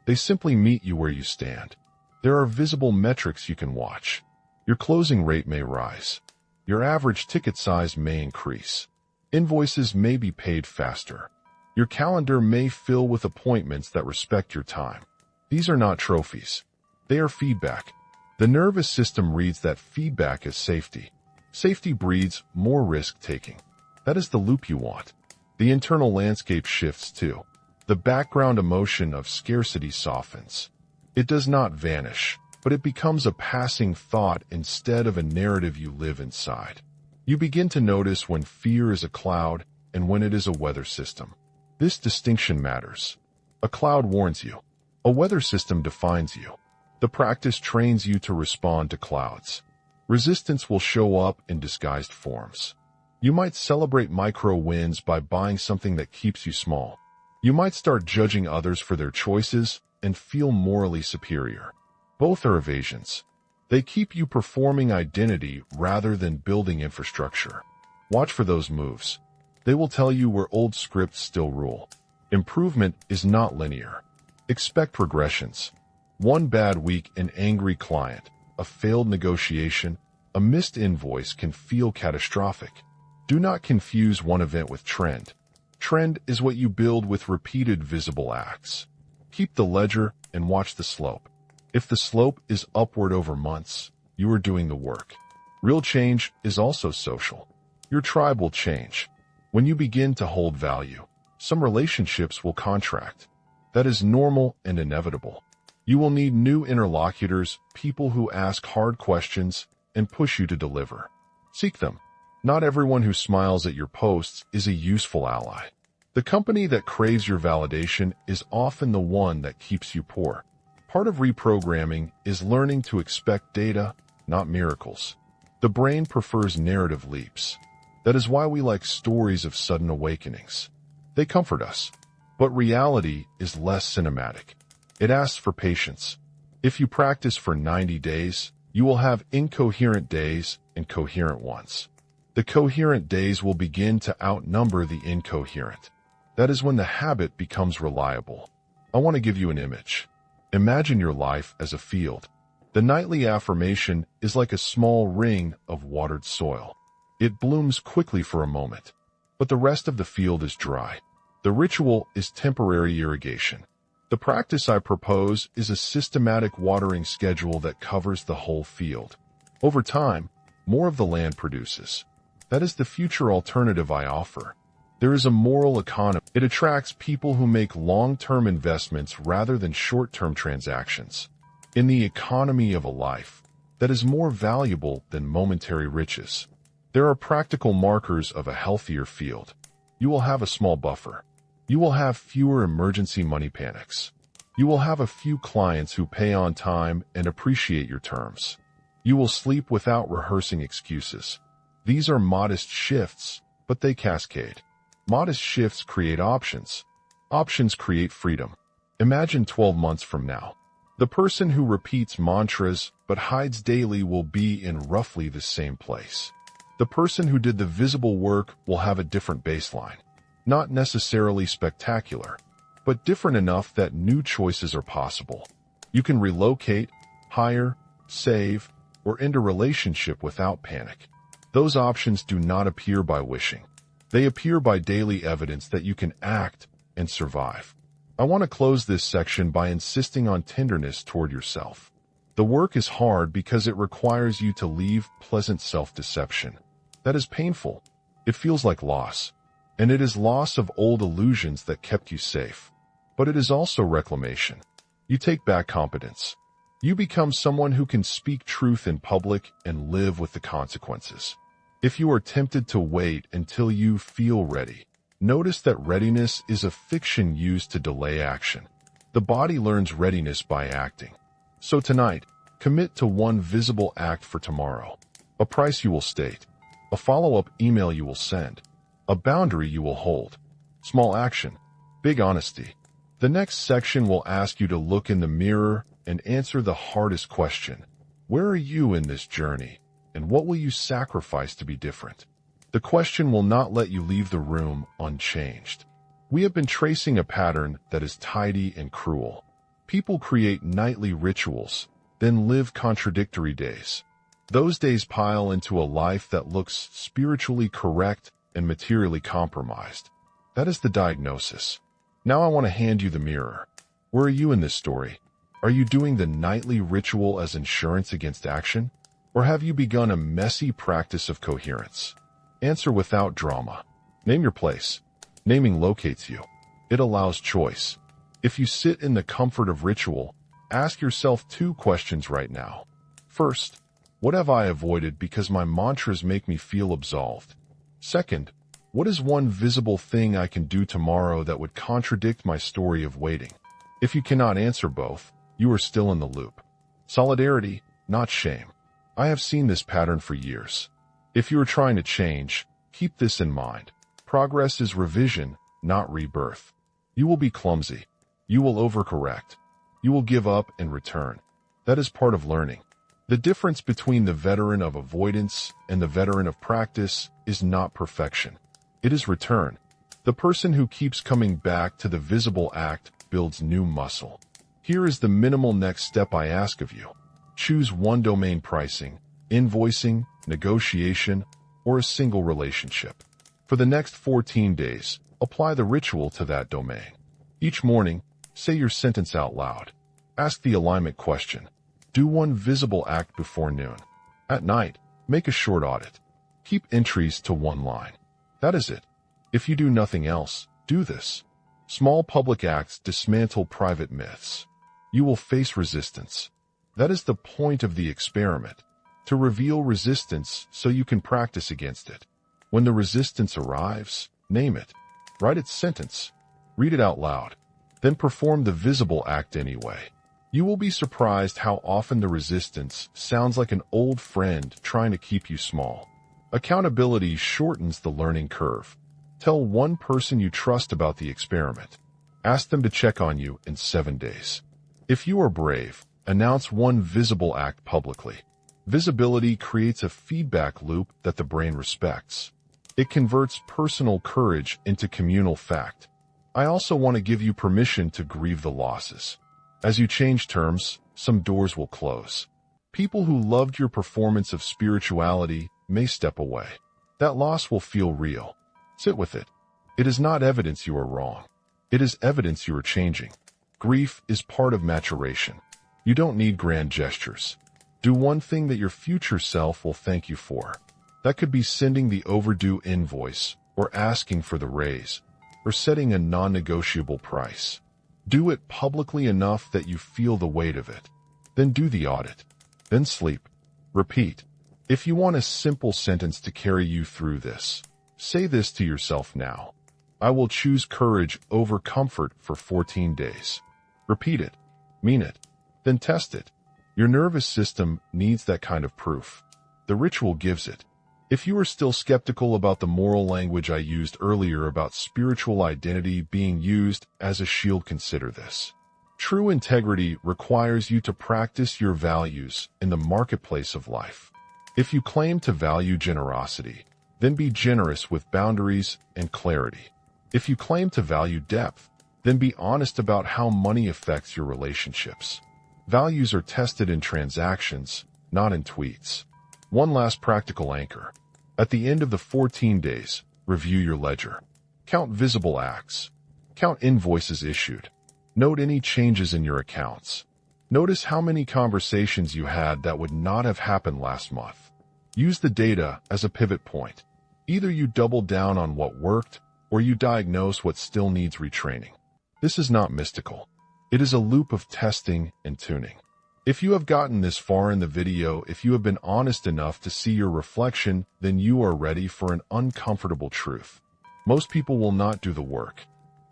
They simply meet you where you stand. There are visible metrics you can watch. Your closing rate may rise. Your average ticket size may increase. Invoices may be paid faster. Your calendar may fill with appointments that respect your time. These are not trophies. They are feedback. The nervous system reads that feedback as safety. Safety breeds more risk-taking. That is the loop you want. The internal landscape shifts too. The background emotion of scarcity softens. It does not vanish, but it becomes a passing thought instead of a narrative you live inside. You begin to notice when fear is a cloud and when it is a weather system. This distinction matters. A cloud warns you. A weather system defines you. The practice trains you to respond to clouds. Resistance will show up in disguised forms. You might celebrate micro wins by buying something that keeps you small. You might start judging others for their choices and feel morally superior. Both are evasions. They keep you performing identity rather than building infrastructure. Watch for those moves. They will tell you where old scripts still rule. Improvement is not linear. Expect regressions. One bad week, an angry client, a failed negotiation, a missed invoice can feel catastrophic. Do not confuse one event with trend. Trend is what you build with repeated visible acts. Keep the ledger and watch the slope. If the slope is upward over months, you are doing the work. Real change is also social. Your tribe will change. When you begin to hold value, some relationships will contract. That is normal and inevitable. You will need new interlocutors, people who ask hard questions and push you to deliver. Seek them. Not everyone who smiles at your posts is a useful ally. The company that craves your validation is often the one that keeps you poor. Part of reprogramming is learning to expect data, not miracles. The brain prefers narrative leaps. That is why we like stories of sudden awakenings. They comfort us. But reality is less cinematic. It asks for patience. If you practice for 90 days, you will have incoherent days and coherent ones. The coherent days will begin to outnumber the incoherent. That is when the habit becomes reliable. I want to give you an image. Imagine your life as a field. The nightly affirmation is like a small ring of watered soil. It blooms quickly for a moment, but the rest of the field is dry. The ritual is temporary irrigation. The practice I propose is a systematic watering schedule that covers the whole field. Over time, more of the land produces. That is the future alternative I offer. There is a moral economy. It attracts people who make long-term investments rather than short-term transactions. In the economy of a life that is more valuable than momentary riches, there are practical markers of a healthier field. You will have a small buffer. You will have fewer emergency money panics. You will have a few clients who pay on time and appreciate your terms. You will sleep without rehearsing excuses. These are modest shifts, but they cascade. Modest shifts create options. Options create freedom. Imagine 12 months from now. The person who repeats mantras but hides daily will be in roughly the same place. The person who did the visible work will have a different baseline. Not necessarily spectacular, but different enough that new choices are possible. You can relocate, hire, save, or end a relationship without panic. Those options do not appear by wishing. They appear by daily evidence that you can act and survive. I want to close this section by insisting on tenderness toward yourself. The work is hard because it requires you to leave pleasant self-deception. That is painful. It feels like loss. And it is loss of old illusions that kept you safe. But it is also reclamation. You take back competence. You become someone who can speak truth in public and live with the consequences. If you are tempted to wait until you feel ready, notice that readiness is a fiction used to delay action. The body learns readiness by acting. So tonight, commit to one visible act for tomorrow. A price you will state. A follow-up email you will send. A boundary you will hold. Small action. Big honesty. The next section will ask you to look in the mirror and answer the hardest question. Where are you in this journey? And what will you sacrifice to be different? The question will not let you leave the room unchanged. We have been tracing a pattern that is tidy and cruel. People create nightly rituals, then live contradictory days. Those days pile into a life that looks spiritually correct and materially compromised. That is the diagnosis. Now I want to hand you the mirror. Where are you in this story? Are you doing the nightly ritual as insurance against action? Or have you begun a messy practice of coherence? Answer without drama. Name your place. Naming locates you. It allows choice. If you sit in the comfort of ritual, ask yourself 2 questions right now. First, what have I avoided because my mantras make me feel absolved? Second, what is one visible thing I can do tomorrow that would contradict my story of waiting? If you cannot answer both, you are still in the loop. Solidarity, not shame. I have seen this pattern for years. If you are trying to change, keep this in mind. Progress is revision, not rebirth. You will be clumsy. You will overcorrect. You will give up and return. That is part of learning. The difference between the veteran of avoidance and the veteran of practice is not perfection. It is return. The person who keeps coming back to the visible act builds new muscle. Here is the minimal next step I ask of you. Choose one domain: pricing, invoicing, negotiation, or a single relationship. For the next 14 days, apply the ritual to that domain. Each morning, say your sentence out loud. Ask the alignment question. Do one visible act before noon. At night, make a short audit. Keep entries to one line. That is it. If you do nothing else, do this. Small public acts dismantle private myths. You will face resistance. That is the point of the experiment, to reveal resistance so you can practice against it. When the resistance arrives, name it. Write its sentence. Read it out loud. Then perform the visible act anyway. You will be surprised how often the resistance sounds like an old friend trying to keep you small. Accountability shortens the learning curve. Tell one person you trust about the experiment. Ask them to check on you in 7 days. If you are brave, announce one visible act publicly. Visibility creates a feedback loop that the brain respects. It converts personal courage into communal fact. I also want to give you permission to grieve the losses. As you change terms, some doors will close. People who loved your performance of spirituality may step away. That loss will feel real. Sit with it. It is not evidence you are wrong. It is evidence you are changing. Grief is part of maturation. You don't need grand gestures. Do one thing that your future self will thank you for. That could be sending the overdue invoice, or asking for the raise, or setting a non-negotiable price. Do it publicly enough that you feel the weight of it. Then do the audit. Then sleep. Repeat. If you want a simple sentence to carry you through this, say this to yourself now. I will choose courage over comfort for 14 days. Repeat it. Mean it. Then test it. Your nervous system needs that kind of proof. The ritual gives it. If you are still skeptical about the moral language I used earlier about spiritual identity being used as a shield, consider this. True integrity requires you to practice your values in the marketplace of life. If you claim to value generosity, then be generous with boundaries and clarity. If you claim to value depth, then be honest about how money affects your relationships. Values are tested in transactions, not in tweets. One last practical anchor. At the end of the 14 days, review your ledger. Count visible acts. Count invoices issued. Note any changes in your accounts. Notice how many conversations you had that would not have happened last month. Use the data as a pivot point. Either you double down on what worked, or you diagnose what still needs retraining. This is not mystical. It is a loop of testing and tuning. If you have gotten this far in the video, if you have been honest enough to see your reflection, then you are ready for an uncomfortable truth. Most people will not do the work.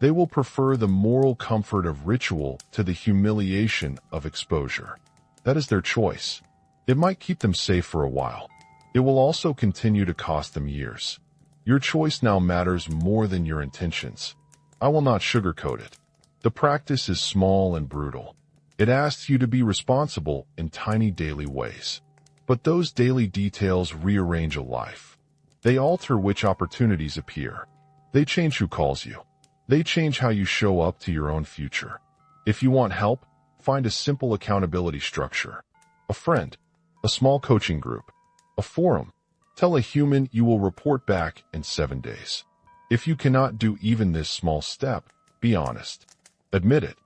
They will prefer the moral comfort of ritual to the humiliation of exposure. That is their choice. It might keep them safe for a while. It will also continue to cost them years. Your choice now matters more than your intentions. I will not sugarcoat it. The practice is small and brutal. It asks you to be responsible in tiny daily ways. But those daily details rearrange a life. They alter which opportunities appear. They change who calls you. They change how you show up to your own future. If you want help, find a simple accountability structure. A friend, a small coaching group, a forum. Tell a human you will report back in 7 days. If you cannot do even this small step, be honest. Admit it.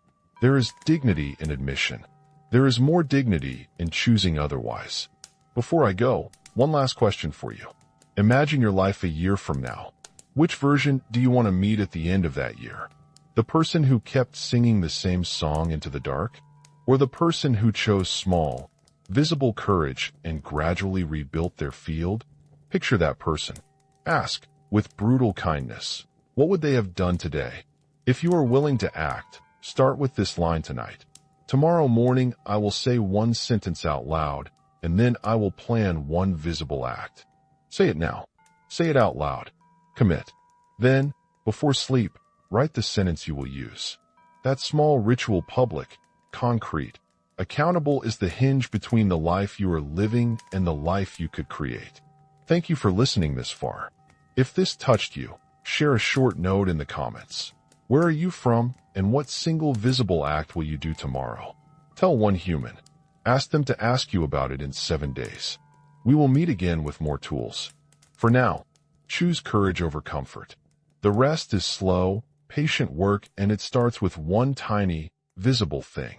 There is dignity in admission. There is more dignity in choosing otherwise. Before I go, one last question for you. Imagine your life a year from now. Which version do you want to meet at the end of that year? The person who kept singing the same song into the dark? Or the person who chose small, visible courage and gradually rebuilt their field? Picture that person. Ask, with brutal kindness, what would they have done today? If you are willing to act, start with this line tonight. Tomorrow morning, I will say one sentence out loud, and then I will plan one visible act. Say it now. Say it out loud. Commit. Then, before sleep, write the sentence you will use. That small ritual, public, concrete, accountable, is the hinge between the life you are living and the life you could create. Thank you for listening this far. If this touched you, share a short note in the comments. Where are you from, and what single visible act will you do tomorrow? Tell one human. Ask them to ask you about it in 7 days. We will meet again with more tools. For now, choose courage over comfort. The rest is slow, patient work, and it starts with one tiny, visible thing.